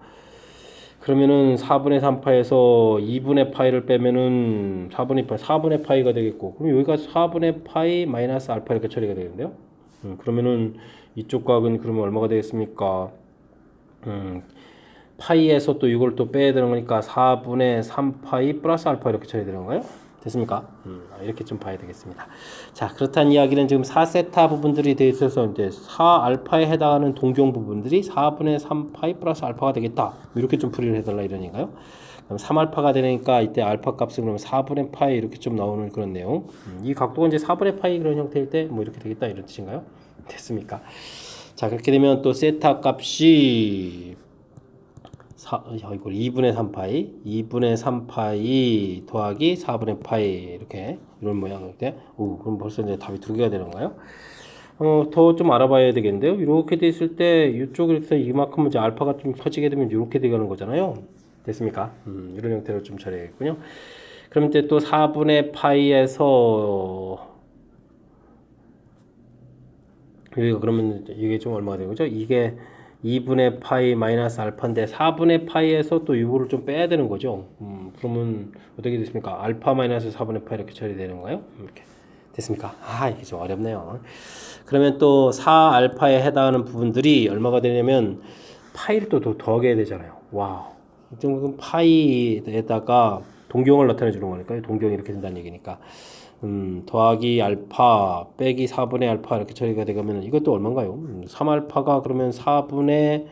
그러면은 4분의 3파에서 2분의 파이를 빼면은 4분의 파이가 되겠고, 그럼 여기가 4분의 파이 마이너스 알파 이렇게 처리가 되겠는데요? 그러면은 이쪽 각은 그러면 얼마가 되겠습니까? 파이에서 또 이걸 또 빼야 되는 거니까 4분의 3파이 플러스 알파 이렇게 처리되는 거예요? 됐습니까? 이렇게 좀 봐야 되겠습니다. 자, 그렇다는 이야기는 지금 4세타 부분들이 되어 있어서 이제 4알파에 해당하는 동경 부분들이 4분의 3파이 플러스 알파가 되겠다. 이렇게 좀 풀이를 해달라 이런 얘기인가요? 그럼 3알파가 되니까 이때 알파 값은 그러면 4분의 파이 이렇게 좀 나오는 그런 내용. 이 각도가 이제 4분의 파이 그런 형태일 때 뭐 이렇게 되겠다 이런 뜻인가요? 됐습니까? 자, 그렇게 되면 또 세타 값이 이걸 2분의 3파이 2분의 3파이 더하기 4분의 파이 이렇게 이런 모양일 때 그럼 벌써 이제 답이 두 개가 되는 거예요. 더 좀 알아봐야 되겠는데요. 이렇게 돼 있을 때 이쪽에서 이만큼 이제 알파가 좀 커지게 되면 이렇게 되는 거잖아요. 됐습니까? 이런 형태로 좀 처리했군요. 그럼 이제 또 4분의 파이에서 여기가 그러면 이게 좀 얼마가 되는 거죠? 이게 2분의 파이 마이너스 알파인데 4분의 파이에서 또 이거를 좀 빼야 되는 거죠. 그러면 어떻게 됐습니까? 알파 마이너스 4분의 파이 이렇게 처리되는 거예요? 이렇게 됐습니까? 아 이게 좀 어렵네요. 그러면 또 4알파에 해당하는 부분들이 얼마가 되냐면 파이를 또 더하게 되잖아요. 와우. 좀 파이에다가 동경을 나타내 주는 거니까 동경이 이렇게 된다는 얘기니까 더하기 알파 빼기 4분의 알파 이렇게 처리가 되면 이것도 얼마인가요? 3알파가 그러면 4분의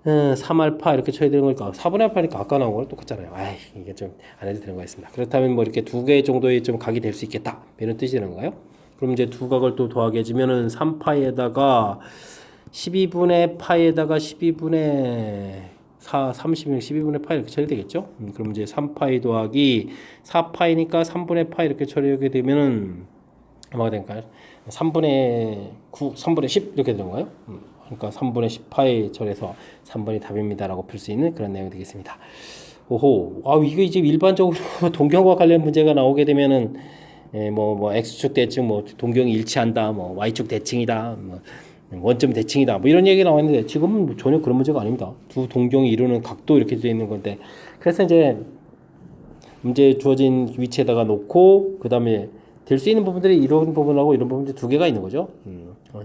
3알파 이렇게 처리되는 거니까 4분의 알파니까 아까 나온 거랑 똑같잖아요. 아이 이게 좀 안 해도 되는 거였습니다. 그렇다면 뭐 이렇게 두 개 정도의 좀 각이 될 수 있겠다 이런 뜻이 되는 거예요. 그럼 이제 두 각을 또 더하게 해주면은 3파이에다가 12분의 파이에다가 12분의 12분의 파이 이렇게 처리되겠죠? 그럼 이제 3파이 더하기 4파이니까 3분의 파이 이렇게 처리하게 되면은 얼마가 될까요? 3분의 9, 3분의 10 이렇게 되는 거예요. 그러니까 3분의 10파이 처리해서 3번이 답입니다라고 풀 수 있는 그런 내용이 되겠습니다. 오호, 이거 이제 일반적으로 동경과 관련 문제가 나오게 되면은 뭐 x축 대칭 뭐 동경이 일치한다, 뭐 y축 대칭이다, 뭐 원점 대칭이다 뭐 이런 얘기 나왔는데 지금은 뭐 전혀 그런 문제가 아닙니다. 두 동경이 이루는 각도 이렇게 되어 있는 건데 그래서 이제 문제 주어진 위치에다가 놓고 그 다음에 될 수 있는 부분들이 이런 부분하고 이런 부분들이 두 개가 있는 거죠.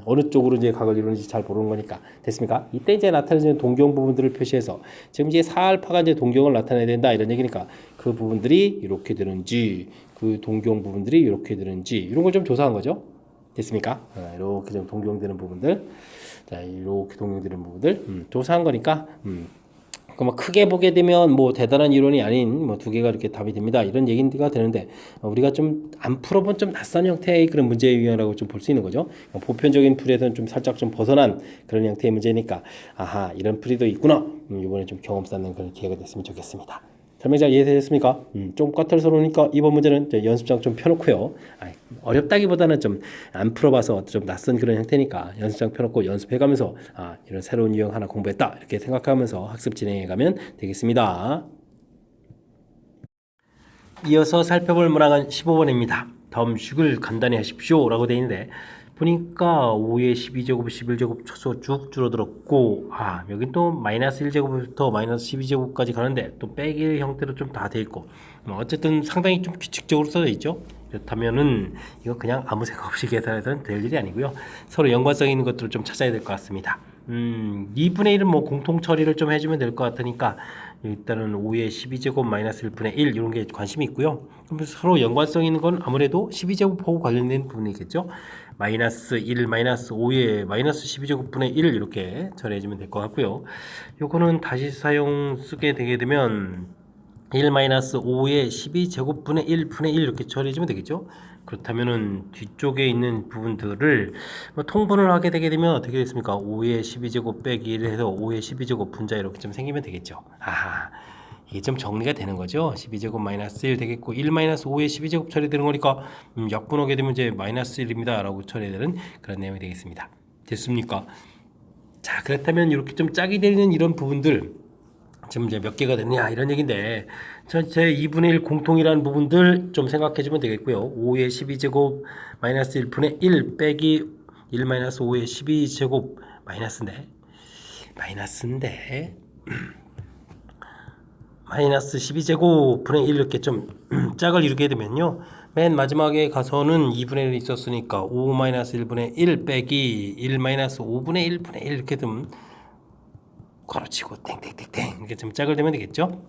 어느 쪽으로 이제 각을 이루는지 잘 모르는 거니까 됐습니까? 이때 이제 나타내는 동경 부분들을 표시해서 지금 이제 4알파가 이제 동경을 나타내야 된다 이런 얘기니까 그 부분들이 이렇게 되는지 그 동경 부분들이 이렇게 되는지 이런 걸 좀 조사한 거죠. 됐습니까? 이렇게 좀 동경되는 부분들, 자 이렇게 동경되는 부분들 조사한 거니까 뭐 크게 보게 되면 뭐 대단한 이론이 아닌 뭐 두 개가 이렇게 답이 됩니다. 이런 얘기가 되는데 우리가 좀 안 풀어본 좀 낯선 형태의 그런 문제 유형이라고 좀 볼 수 있는 거죠. 보편적인 풀이에서는 좀 살짝 좀 벗어난 그런 형태의 문제니까 아하 이런 풀이도 있구나. 이번에 좀 경험 쌓는 그런 기회가 됐으면 좋겠습니다. 설명 잘 이해되셨습니까? 좀 까탈스러우니까 이번 문제는 연습장 좀 펴놓고요. 어렵다기보다는 좀 안 풀어봐서 좀 낯선 그런 형태니까 연습장 펴놓고 연습해가면서 이런 새로운 유형 하나 공부했다 이렇게 생각하면서 학습 진행해가면 되겠습니다. 이어서 살펴볼 문항은 15번입니다. 다음 식을 간단히 하십시오 라고 되어 있는데 보니까 5의 12제곱, 11제곱 쳐서 쭉 줄어들었고 여기 또 마이너스 1제곱부터 마이너스 12제곱까지 가는데 또 빼기 형태로 좀 다 되어 있고 어쨌든 상당히 좀 규칙적으로 써져 있죠. 그렇다면은 이거 그냥 아무 생각 없이 계산해서는 될 일이 아니고요. 서로 연관성 있는 것들을 좀 찾아야 될 것 같습니다. 2분의 1은 뭐 공통 처리를 좀 해주면 될 것 같으니까 일단은 5의 12제곱 마이너스 1분의 1 이런 게 관심이 있고요. 그럼 서로 연관성 있는 건 아무래도 12제곱하고 관련된 부분이겠죠. 마이너스 1 마이너스 5의 마이너스 12제곱분의 1 이렇게 처리해주면 될 것 같고요. 요거는 다시 사용 쓰게 되게 되면 1 마이너스 5의 12제곱분의 1분의 1 이렇게 처리해주면 되겠죠. 그렇다면은 뒤쪽에 있는 부분들을 통분을 하게 되게 되면 어떻게 됐습니까? 5의 12제곱 빼기 1 해서 5의 12제곱 분자 이렇게 좀 생기면 되겠죠. 이게 좀 정리가 되는 거죠. 12제곱 마이너스 1 되겠고 1 마이너스 5의 12제곱 처리되는 거니까 약분하게 되면 이제 마이너스 1입니다 라고 처리되는 그런 내용이 되겠습니다. 됐습니까? 자, 그렇다면 이렇게 좀 짝이 되는 이런 부분들 지금 이제 몇 개가 됐냐 이런 얘기인데 전체 2분의 1 공통이라는 부분들 좀 생각해 주면 되겠고요. 5의 12제곱 마이너스 1분의 1 빼기 1 마이너스 5의 12제곱 마이너스인데 마이너스 12제곱 분의 1 이렇게 좀 짝을 이루게 되면요. 맨 마지막에 가서는 2분의 1이 있었으니까 5 마이너스 1분의 1 빼기 1 마이너스 5분의 1분의 1 이렇게 좀 괄호치고 땡땡땡땡 이렇게 좀 짝을 대면 되겠죠.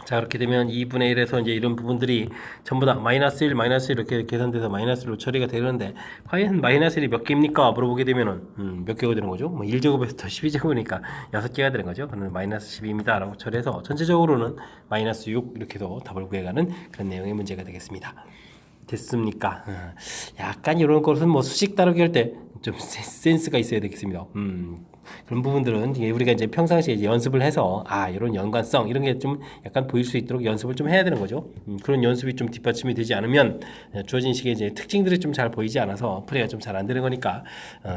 자, 그렇게 되면 2분의 1에서 이제 이런 부분들이 전부 다 마이너스 1 마이너스 1 이렇게 계산돼서 마이너스로 처리가 되는데 과연 마이너스 1이 몇 개입니까? 물어보게 되면은 몇 개가 되는 거죠? 뭐 1제곱에서 더 12제곱이니까 6개가 되는 거죠. 그러면 마이너스 12입니다 라고 처리해서 전체적으로는 마이너스 6 이렇게 해서 답을 구해가는 그런 내용의 문제가 되겠습니다. 됐습니까? 약간 이런 것은 뭐 수식 다루기 할 때 좀 센스가 있어야 되겠습니다. 그런 부분들은 우리가 이제 평상시에 이제 연습을 해서 이런 연관성 이런 게 좀 약간 보일 수 있도록 연습을 좀 해야 되는 거죠. 그런 연습이 좀 뒷받침이 되지 않으면 주어진 식의 이제 특징들이 좀 잘 보이지 않아서 플레이가 좀 잘 안 되는 거니까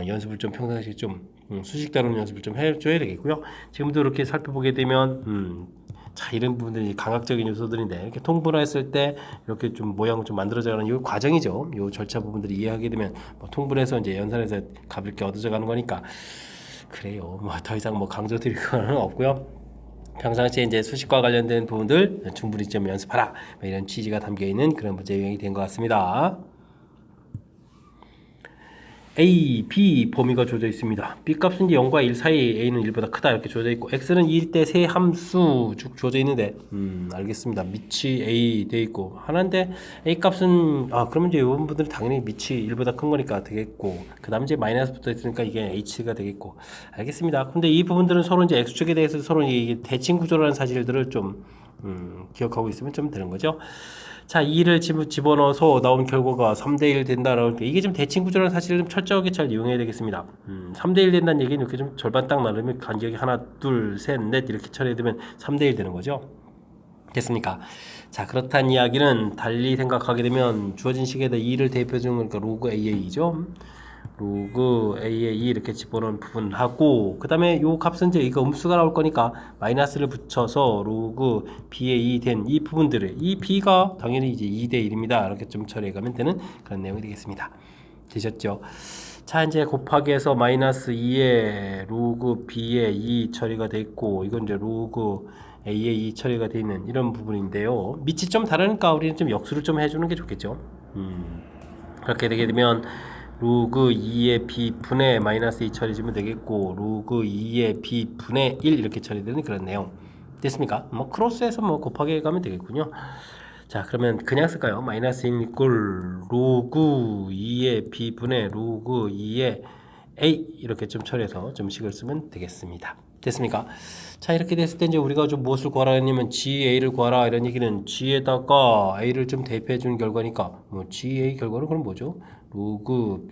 연습을 좀 평상시에 좀 수식 다루는 연습을 좀 해줘야 되겠고요. 지금도 이렇게 살펴보게 되면 자, 이런 부분들이 강학적인 요소들인데 이렇게 통분했을 때 이렇게 좀 모양을 좀 만들어져가는 이 과정이죠. 이 절차 부분들을 이해하게 되면 통분해서 이제 연산해서 값을 이렇게 얻어져가는 거니까 그래요. 뭐 더 이상 뭐 강조드릴 건 없고요. 평상시에 이제 수식과 관련된 부분들 충분히 좀 연습하라 이런 취지가 담겨 있는 그런 문제 유형이 된 것 같습니다. A, B 범위가 주어져 있습니다. B 값은 0과 1 사이 A는 1보다 크다 이렇게 주어져 있고 X는 2일 때 세 함수 쭉 주어져 있는데 알겠습니다. 밑이 A 돼 있고 하나인데 A 값은 그러면 이제 이런 분들은 당연히 밑이 1보다 큰 거니까 되겠고 그 다음 이제 마이너스 붙어 있으니까 이게 H가 되겠고 알겠습니다. 근데 이 부분들은 서로 이제 X축에 대해서 서로 이게 대칭 구조라는 사실들을 좀 기억하고 있으면 좀 되는 거죠. 자, 2를 집어넣어서 나온 결과가 3대1 된다라고 할 때 이게 좀 대칭 구조라는 사실을 좀 철저하게 잘 이용해야 되겠습니다. 3대1 된다는 얘기는 이렇게 좀 절반 딱 나누면 간격이 하나, 둘, 셋, 넷 이렇게 처리되면 3대1 되는 거죠. 됐습니까? 자, 그렇다는 이야기는 달리 생각하게 되면 주어진 식에다 2를 대입해 주는 거니까 로그 AA죠. 로그 A에 2 이렇게 집어넣은 부분하고 그 다음에 요 값은 이제 이거 음수가 나올 거니까 마이너스를 붙여서 로그 B에 2 된 이 부분들을 이 B가 당연히 이제 2대 1입니다 이렇게 좀 처리해 가면 되는 그런 내용이 되겠습니다. 되셨죠? 자, 이제 곱하기 해서 마이너스 2에 로그 B에 2 처리가 돼 있고 이건 이제 로그 A에 2 처리가 돼 있는 이런 부분인데요. 밑이 좀 다르니까 우리는 좀 역수를 좀 해주는 게 좋겠죠. 그렇게 되게 되면 로그 2의 b분의 마이너스 2 처리해주면 되겠고 로그 2의 b분의 1 이렇게 처리되는 그런 내용 됐습니까? 뭐 크로스해서 뭐 곱하기 가면 되겠군요. 자, 그러면 그냥 쓸까요? 마이너스 1 이꼴 로그 2의 b분의 로그 2의 a 이렇게 좀 처리해서 좀 식을 쓰면 되겠습니다. 됐습니까? 자, 이렇게 됐을 때 이제 우리가 좀 무엇을 구하라 했냐면 GA를 구하라 이런 얘기는 G에다가 A를 좀 대입해 주는 결과니까 뭐 GA 결과는 그럼 뭐죠? 로그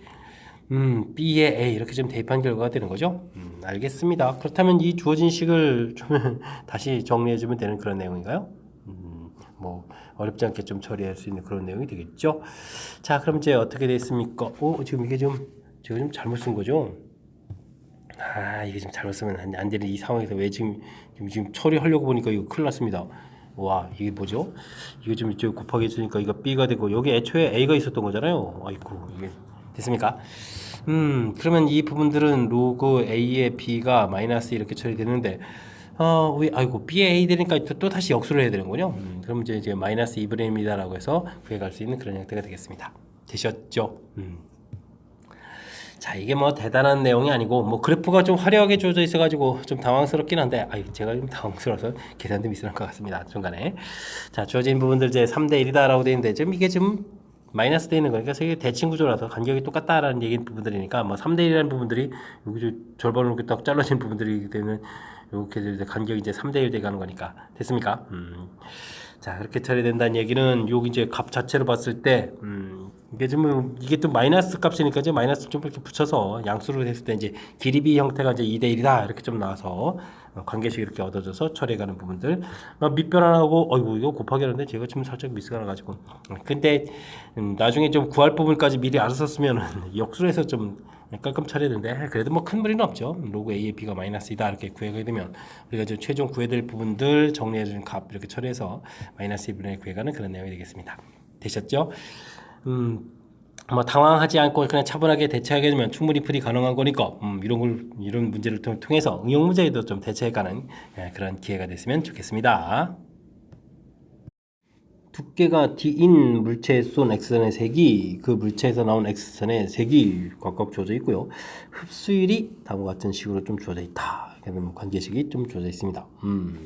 B에 A 이렇게 좀 대입한 결과가 되는 거죠. 알겠습니다. 그렇다면 이 주어진 식을 좀 다시 정리해 주면 되는 그런 내용인가요? 뭐 어렵지 않게 좀 처리할 수 있는 그런 내용이 되겠죠. 자, 그럼 이제 어떻게 됐습니까? 지금 이게 좀 제가 좀 잘못 쓴 거죠? 이게 좀 잘못 쓰면 안 되는 이 상황에서 왜 지금 처리하려고 보니까 이거 큰일 났습니다. 와, 이게 뭐죠? 이거 좀 이쪽 곱하기 했으니까 이거 B가 되고 여기 애초에 A가 있었던 거잖아요. 아이고, 이게 됐습니까? 그러면 이 부분들은 로그 A의 B가 마이너스 이렇게 처리되는데 아이고 B의 A 되니까 또 다시 역수를 해야 되는군요. 그럼 이제 마이너스 2분의 1입니다라고 해서 구해갈 수 있는 그런 형태가 되겠습니다. 되셨죠? 자, 이게 뭐 대단한 내용이 아니고 뭐 그래프가 좀 화려하게 주어져 있어가지고 좀 당황스럽긴 한데 제가 좀 당황스러워서 계산도 미스한 것 같습니다. 중간에. 자, 주어진 부분들 이제 3대 1이다라고 되어 있는데 지금 이게 지금 마이너스 되어 있는 거니까 이게 대칭 구조라서 간격이 똑같다라는 얘기인 부분들이니까 뭐 3대 1이라는 부분들이 여기 절반으로 이렇게 딱 잘라진 부분들이 되면 이렇게 간격이 이제 3대 1 돼가는 거니까 됐습니까? 자, 그렇게 처리된다는 얘기는 여기 이제 값 자체로 봤을 때 이게 좀 이게 또 마이너스 값이니까 이제 마이너스 좀 이렇게 붙여서 양수로 했을 때 이제 길이비 형태가 이제 2대 1이다 이렇게 좀 나와서 관계식 이렇게 얻어져서 처리해가는 부분들 밑변환하고 이거 곱하기 하는데 제가 지금 살짝 미스가 나가지고 근데 나중에 좀 구할 부분까지 미리 알았었으면 역수로 해서 좀 깔끔 처리되는데 그래도 뭐 큰 무리는 없죠. 로그 A의 B가 마이너스이다 이렇게 구해가게 되면 우리가 이제 최종 구해야 될 부분들 정리해준 값 이렇게 처리해서 마이너스 2분의 1 구해가는 그런 내용이 되겠습니다. 되셨죠? 뭐 당황하지 않고 그냥 차분하게 대처하게 되면 충분히 풀이 가능한 거니까 이런 문제를 통해서 응용 문제에도 좀 대처해가는 그런 기회가 됐으면 좋겠습니다. 두께가 D인 물체에 쏜 X선의 색이 그 물체에서 나온 X선의 색이 각각 주어져 있고요. 흡수율이 다음과 같은 식으로 좀 주어져 있다. 그러면 관계식이 좀 주어져 있습니다.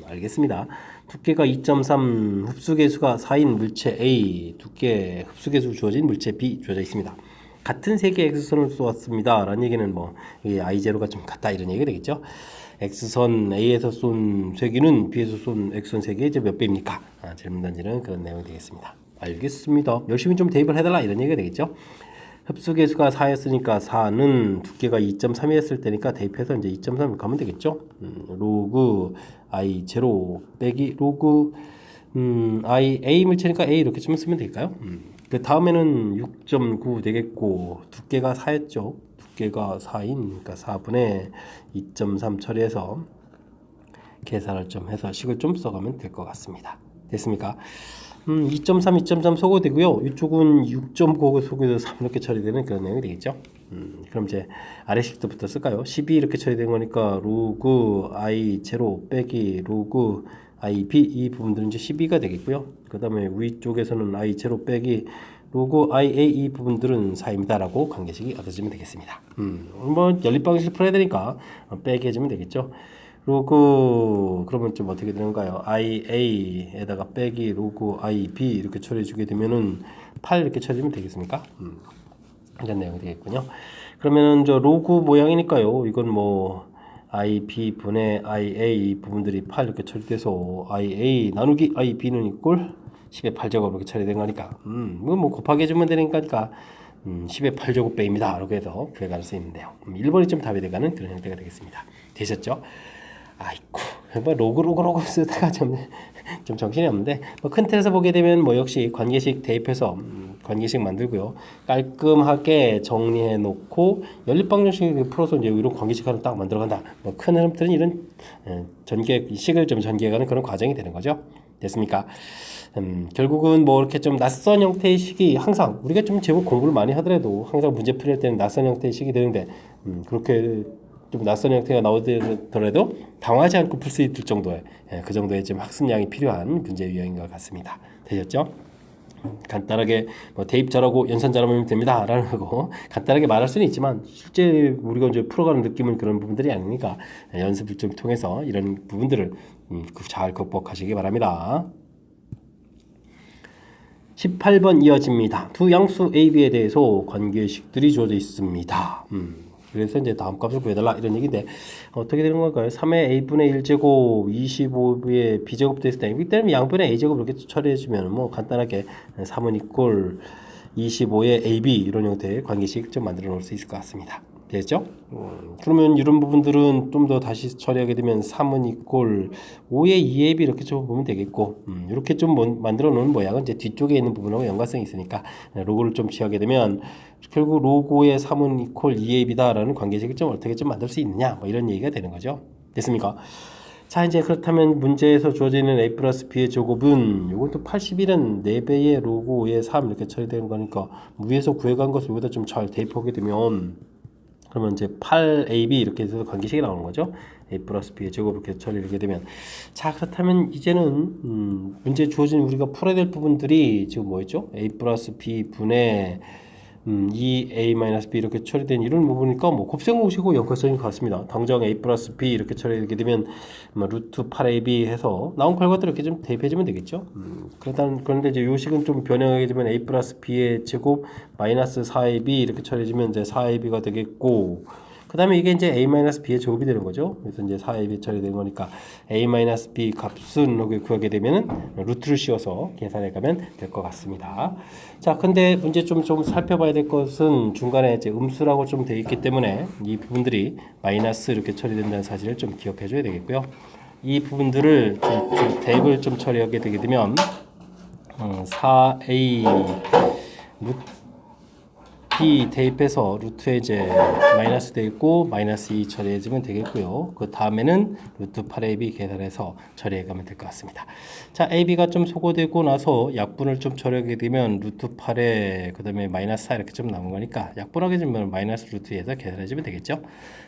알겠습니다. 두께가 2.3, 흡수계수가 4인 물체 A, 두께 흡수계수 주어진 물체 B 주어져 있습니다. 같은 색의 X선을 쏘았습니다. 라는 얘기는 뭐 이게 I0가 좀 같다 이런 얘기가 되겠죠. X선 A에서 쏜 세기는 B에서 쏜 X선 세기의 이제 몇 배입니까? 질문 던지는 그런 내용이 되겠습니다. 알겠습니다. 열심히 좀 대입을 해달라 이런 얘기가 되겠죠. 흡수계수가 4였으니까 4는 두께가 2.3이었을 때니까 대입해서 이제 2.3을 가면 되겠죠. 로그 I 제로 빼기 로그 I A 물체니까 A 이렇게 좀 쓰면 될까요? 그 다음에는 6.9 되겠고 두께가 4였죠. 두께가 4인 그러니까 4분의 2.3 처리해서 계산을 좀 해서 식을 좀 써가면 될 것 같습니다. 됐습니까? 2.3, 2.3 소거되고요. 이쪽은 6.9 소거돼서 3 이렇게 처리되는 그런 내용이 되겠죠. 그럼 이제 아래식부터 쓸까요? 12 이렇게 처리된 거니까 로그 I 제로 빼기 로그 I B 이 부분들은 이제 12가 되겠고요. 그 다음에 위쪽에서는 I 제로 빼기 로그 IA 이 부분들은 4입니다라고 관계식이 얻어지면 되겠습니다. 뭐 연립방식을 풀어야 되니까 빼기 해주면 되겠죠. 로그 그러면 좀 어떻게 되는가요? IA에다가 빼기 로그 IB 이렇게 처리해 주게 되면은 8 이렇게 처리하면 되겠습니까? 이런 내용이 되겠군요. 그러면은 저 로그 모양이니까요. 이건 뭐 IB 분의 IA 부분들이 8 이렇게 처리돼서 IA 나누기 IB는 이꼴 10의 8제곱 이렇게 처리된 거니까 뭐 곱하기 해주면 되니까 10의 8제곱배입니다. 이렇게 해서 구해갈 수 있는데요. 1번이 좀 답이 돼가는 그런 형태가 되겠습니다. 되셨죠? 아이고 뭐 로그 쓰다가 좀 정신이 없는데 뭐 큰 틀에서 보게 되면 뭐 역시 관계식 대입해서 관계식 만들고요. 깔끔하게 정리해 놓고 연립방정식 풀어서 이제 이런 관계식 하나 딱 만들어 간다. 뭐 큰 흐름들은 이런 식을 좀 전개해가는 그런 과정이 되는 거죠. 됐습니까? 결국은 뭐 이렇게 좀 낯선 형태의 식이 항상 우리가 좀 제법 공부를 많이 하더라도 항상 문제 풀릴 때는 낯선 형태의 식이 되는데 그렇게 좀 낯선 형태가 나오더라도 당하지 않고 풀 수 있을 정도의 그 정도의 좀 학습량이 필요한 문제 유형인 것 같습니다. 되셨죠? 간단하게 뭐 대입 잘하고 연산 잘하면 됩니다 라는 거고 간단하게 말할 수는 있지만 실제 우리가 이제 풀어가는 느낌은 그런 부분들이 아니니까 연습을 좀 통해서 이런 부분들을 잘 극복하시기 바랍니다. 18번 이어집니다. 두 양수 A, B에 대해서 관계식들이 주어져 있습니다. 그래서 이제 다음 값을 구해달라 이런 얘기인데 어떻게 되는 걸까요? 3의 A분의 1제곱 25의 B제곱 됐을 때 이때는 양변의 A제곱 이렇게 처리해주면 뭐 간단하게 3은 이꼴 25의 AB 이런 형태의 관계식 좀 만들어 놓을 수 있을 것 같습니다. 되죠? 그러면 이런 부분들은 좀 더 다시 처리하게 되면 3은 이꼴 5의 2의 b 이렇게 좀 보면 되겠고 이렇게 좀 만들어 놓은 모양은 이제 뒤쪽에 있는 부분하고 연관성이 있으니까 로그를 좀 취하게 되면 결국 로그의 3은 이꼴 2의 b다라는 관계식을 좀 어떻게 좀 만들 수 있느냐 뭐 이런 얘기가 되는 거죠. 됐습니까? 자, 이제 그렇다면 문제에서 주어지는 a 플러스 b의 제곱은 이것도 81은 4배의 로그 5의 3 이렇게 처리되는 거니까 위에서 구해간 것을 여기다 좀 잘 대입하게 되면 그러면 이제 8ab 이렇게 해서 관계식이 나오는 거죠. a 플러스 b의 제곱 이렇게 처리하게 되면 자, 그렇다면 이제는 문제 주어진 우리가 풀어야 될 부분들이 지금 뭐였죠? a 플러스 b 분의 2a-b 이렇게 처리된 이런 부분이니까 뭐 곱셈공식하고 연관성이 같습니다. 당장 a 플러스 b 이렇게 처리되게 되면 뭐 루트 8ab 해서 나온 결과들 이렇게 좀 대입해주면 되겠죠. 그런데 이제 요식은 좀 변형하게 되면 a 플러스 b의 제곱 마이너스 4ab 이렇게 처리해주면 이제 4ab가 되겠고 그 다음에 이게 이제 a-b의 제곱이 되는 거죠. 그래서 이제 4ab 처리되는 거니까 a-b 값은 여기 구하게 되면은 루트를 씌워서 계산해 가면 될 것 같습니다. 자, 근데 문제 좀 살펴봐야 될 것은 중간에 이제 음수라고 좀 되어 있기 때문에 이 부분들이 마이너스 이렇게 처리된다는 사실을 좀 기억해 줘야 되겠고요. 이 부분들을 좀 대입을 좀 처리하게 되게 되면 4a b 대입해서 루트에 이제 마이너스 되어 있고 마이너스 2 처리해주면 되겠고요. 그 다음에는 루트 8ab 계산해서 처리해 가면 될 것 같습니다. 자, ab가 좀 소거되고 나서 약분을 좀 처리하게 되면 루트 8에 그 다음에 마이너스 4 이렇게 좀 남은 거니까 약분하게 되면 마이너스 루트에서 계산해주면 되겠죠.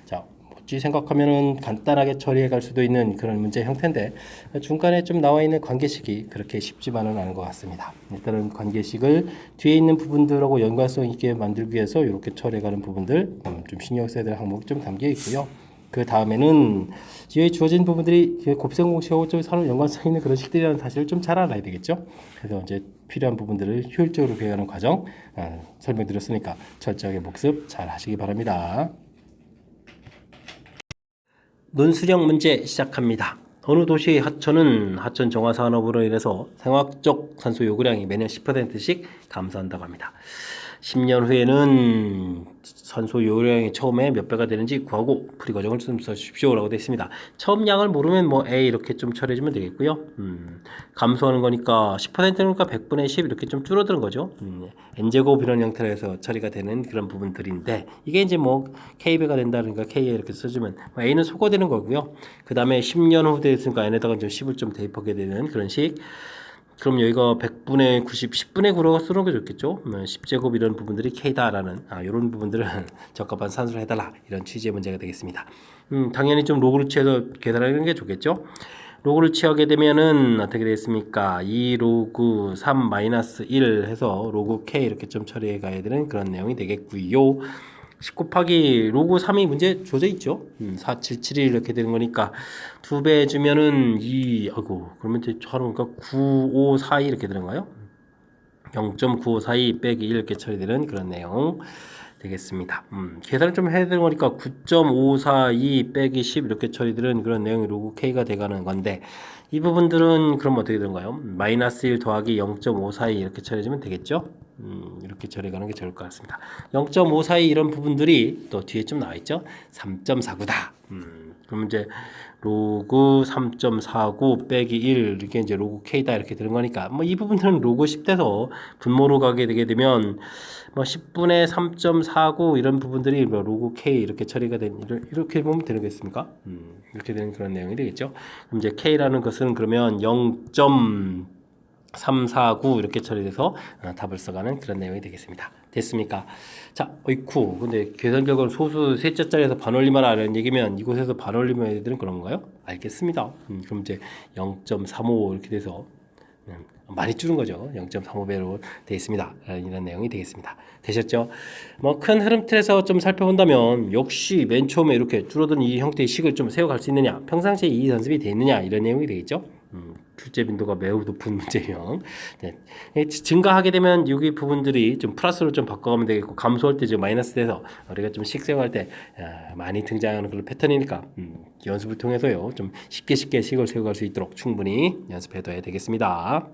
자, 어찌 생각하면은 간단하게 처리해 갈 수도 있는 그런 문제 형태인데 중간에 좀 나와 있는 관계식이 그렇게 쉽지만은 않은 것 같습니다. 일단은 관계식을 뒤에 있는 부분들하고 연관성 있게 만들기 위해서 이렇게 처리해 가는 부분들 좀 신경 써야 될 항목이 좀 담겨 있고요. 그 다음에는 뒤에 주어진 부분들이 곱셈공식하고 좀 서로 연관성 있는 그런 식들이라는 사실을 좀 잘 알아야 되겠죠. 그래서 이제 필요한 부분들을 효율적으로 구해가는 과정 설명드렸으니까 철저하게 복습 잘 하시기 바랍니다. 논술형 문제 시작합니다. 어느 도시의 하천은 하천 정화 산업으로 인해서 생화적 산소 요구량이 매년 10%씩 감소한다고 합니다. 10년 후에는 산소 요구량이 처음에 몇 배가 되는지 구하고 풀이 과정을 좀 써주십시오라고 되어 있습니다. 처음 양을 모르면 뭐 A 이렇게 좀 처리해주면 되겠고요. 감소하는 거니까 10%니까 100분의 10 이렇게 좀 줄어드는 거죠. n제곱 이런 형태로 해서 처리가 되는 그런 부분들인데 이게 이제 뭐 k배가 된다니까 k에 이렇게 써주면 a는 소거되는 거고요. 그 다음에 10년 후 됐으니까 n에다가 좀 10을 좀 대입하게 되는 그런 식. 그럼 여기가 100분의 90, 10분의 9로 쓰는 게 좋겠죠. 10제곱 이런 부분들이 K다라는 이런 부분들은 적합한 산수를 해달라 이런 취지의 문제가 되겠습니다. 당연히 좀 로그를 취해서 계산하는 게 좋겠죠. 로그를 취하게 되면은 어떻게 되겠습니까? 2 로그 3 마이너스 1 해서 로그 K 이렇게 좀 처리해 가야 되는 그런 내용이 되겠고요. 10 곱하기 로그 3이 문제 주어져 있죠. 4771 이렇게 되는 거니까 2배 해주면은 2, 아이고, 그러면 이제 그러니까 9542 이렇게 되는가요? 0.9542 빼기 1 이렇게 처리되는 그런 내용 되겠습니다. 계산을 좀 해야 되는 거니까 9.542 빼기 10 이렇게 처리되는 그런 내용이 로그 K가 돼가는 건데 이 부분들은 그럼 어떻게 되는가요? 마이너스 1 더하기 0.542 이렇게 처리해주면 되겠죠? 이렇게 처리하는 게 좋을 것 같습니다. 0.542 이런 부분들이 또 뒤에 좀 나와 있죠? 3.49다. 그럼 이제 로그 3.49 빼기 1 이렇게 이제 로그 K다 이렇게 되는 거니까 뭐 이 부분들은 로그 10대서 분모로 가게 되게 되면 뭐 10분의 3.49 이런 부분들이 뭐 로그 K 이렇게 처리가 된 이렇게 보면 되는 거겠습니까? 이렇게 되는 그런 내용이 되겠죠. 그럼 이제 K라는 것은 그러면 0.349 이렇게 처리돼서 답을 써가는 그런 내용이 되겠습니다. 됐습니까? 자, 어이쿠. 근데 계산 결과는 소수 셋째 자리에서 반올림하라는 얘기면 이곳에서 반올림해야 되는 그런 건가요? 알겠습니다. 그럼 이제 0.35 이렇게 돼서 많이 줄은 거죠. 0.35배로 되어 있습니다. 이런 내용이 되겠습니다. 되셨죠? 뭐 큰 흐름 틀에서 좀 살펴본다면 역시 맨 처음에 이렇게 줄어든 이 형태의 식을 좀 세워갈 수 있느냐, 평상시에 이 연습이 되어 있느냐 이런 내용이 되겠죠. 출제 빈도가 매우 높은 문제형. 네. 증가하게 되면 여기 부분들이 좀 플러스로 좀 바꿔가면 되겠고 감소할 때 지금 마이너스 돼서 우리가 좀 식생활 때 많이 등장하는 그런 패턴이니까 연습을 통해서요 좀 쉽게 식을 세워갈 수 있도록 충분히 연습해둬야 되겠습니다.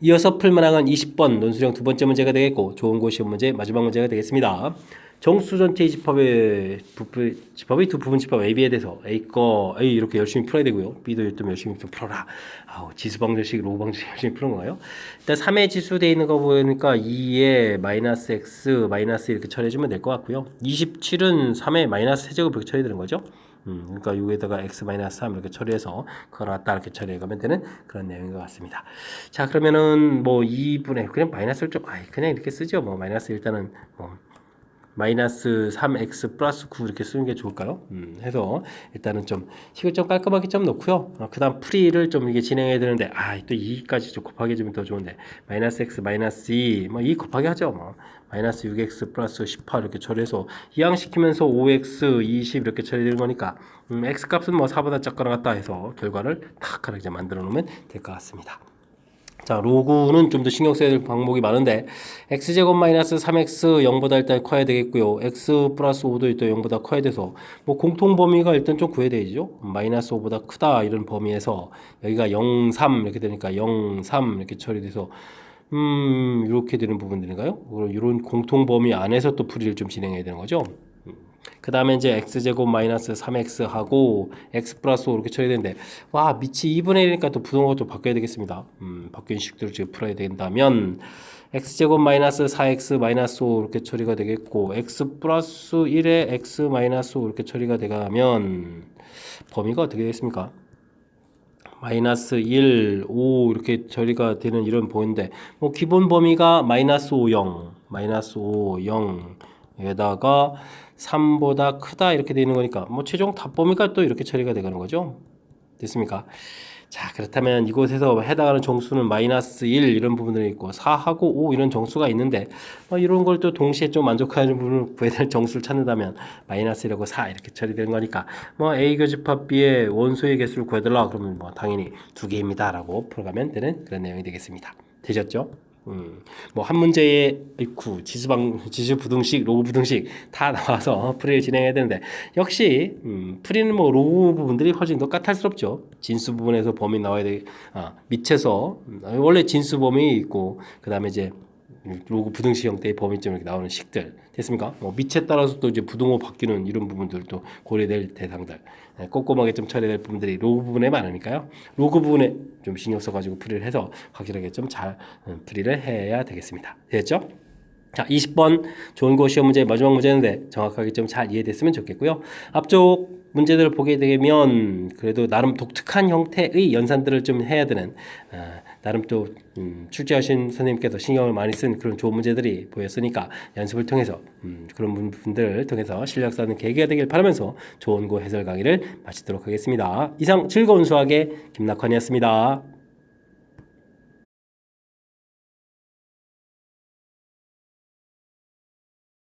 이어서 풀만한 20번 논술형 두 번째 문제가 되겠고 좋은 고 시험 문제 마지막 문제가 되겠습니다. 정수 전체의 집합의 두 부분 집합 A, B에 대해서 A 거 A 이렇게 열심히 풀어야 되고요. B도 좀 열심히 좀 풀어라. 지수 방정식, 로우 방정식 열심히 푸는 거예요. 일단 3의 지수 돼 있는 거 보니까 2에 마이너스 x 마이너스 이렇게 처리해주면 될 것 같고요. 27은 3의 마이너스 세제곱 이렇게 처리되는 거죠. 그러니까 여기에다가 x 마이너스 3 이렇게 처리해서 그걸 갖다 이렇게 처리해가면 되는 그런 내용인 것 같습니다. 자, 그러면은 뭐 2분의 그냥 마이너스를 좀 그냥 이렇게 쓰죠. 뭐 마이너스 일단은 마이너스 3x 플러스 9 이렇게 쓰는 게 좋을까요? 해서 일단은 좀 식을 좀 깔끔하게 좀 넣고요. 그 다음 풀이를 좀 이게 진행해야 되는데 또 2까지 좀 곱하기 해주면 더 좋은데 마이너스 x 마이너스 2 뭐 2 곱하기 하죠. 뭐 마이너스 6x 플러스 18 이렇게 처리해서 이항시키면서 5x 20 이렇게 처리되는 거니까 x 값은 뭐 4보다 작거나 같다 해서 결과를 탁 하나 이제 만들어 놓으면 될 것 같습니다. 자, 로그는 좀 더 신경 써야 될 방법이 많은데 x제곱 마이너스 3x 0보다 일단 커야 되겠고요. x 플러스 5도 일단 0보다 커야 돼서 뭐 공통 범위가 일단 좀 구해야 되죠. 마이너스 5보다 크다 이런 범위에서 여기가 0, 3 이렇게 되니까 0, 3 이렇게 처리돼서 이렇게 되는 부분들인가요? 이런 공통 범위 안에서 또 풀이를 좀 진행해야 되는 거죠. 그 다음에 이제 x제곱 마이너스 3x하고 x 플러스 5 이렇게 처리되는데 밑이 2분의 1이니까 또 부동호가 좀 바뀌어야 되겠습니다. 바뀐 식들을 지금 풀어야 된다면 x제곱 마이너스 4x 마이너스 5 이렇게 처리가 되겠고 x 플러스 1에 x 마이너스 5 이렇게 처리가 되가면 범위가 어떻게 되겠습니까? 마이너스 1, 5 이렇게 처리가 되는 이런 범위인데 뭐 기본 범위가 마이너스 5, 0 마이너스 5, 0 에다가 3보다 크다 이렇게 되는 거니까 뭐 최종 답범위가 또 이렇게 처리가 되는 거죠. 됐습니까? 자, 그렇다면 이곳에서 해당하는 정수는 마이너스 1 이런 부분들이 있고 4하고 5 이런 정수가 있는데 이런 걸 또 동시에 좀 만족하는 부분을 구해야 될 정수를 찾는다면 마이너스 1하고 4 이렇게 처리되는 거니까 A 교집합 B의 원소의 개수를 구해달라 그러면 뭐 당연히 2개입니다 라고 풀어가면 되는 그런 내용이 되겠습니다. 되셨죠? 뭐 한 문제에 지수 부등식, 로그 부등식 다 나와서 풀이를 진행해야 되는데 역시 풀이는 뭐 로그 부분들이 훨씬 더 까탈스럽죠. 진수 부분에서 범위 나와야 돼. 밑에서 원래 진수 범위 있고 그 다음에 이제 로그 부등식 형태의 범위점 이렇게 나오는 식들 됐습니까? 밑에 따라서 또 이제 부등호 바뀌는 이런 부분들도 고려될 대상들 꼼꼼하게 좀 처리될 부분들이 로그 부분에 많으니까요. 로그 부분에 좀 신경 써가지고 풀이를 해서 확실하게 좀 잘 풀이를 해야 되겠습니다. 됐죠? 자, 20번 좋은 고 시험 문제 마지막 문제인데 정확하게 좀 잘 이해됐으면 좋겠고요. 앞쪽 문제들을 보게 되면 그래도 나름 독특한 형태의 연산들을 좀 해야 되는 나름 또 출제하신 선생님께서 신경을 많이 쓴 그런 좋은 문제들이 보였으니까 연습을 통해서 그런 부분들을 통해서 실력 쌓는 계기가 되길 바라면서 좋은 고 해설 강의를 마치도록 하겠습니다. 이상 즐거운 수학의 김낙환이었습니다.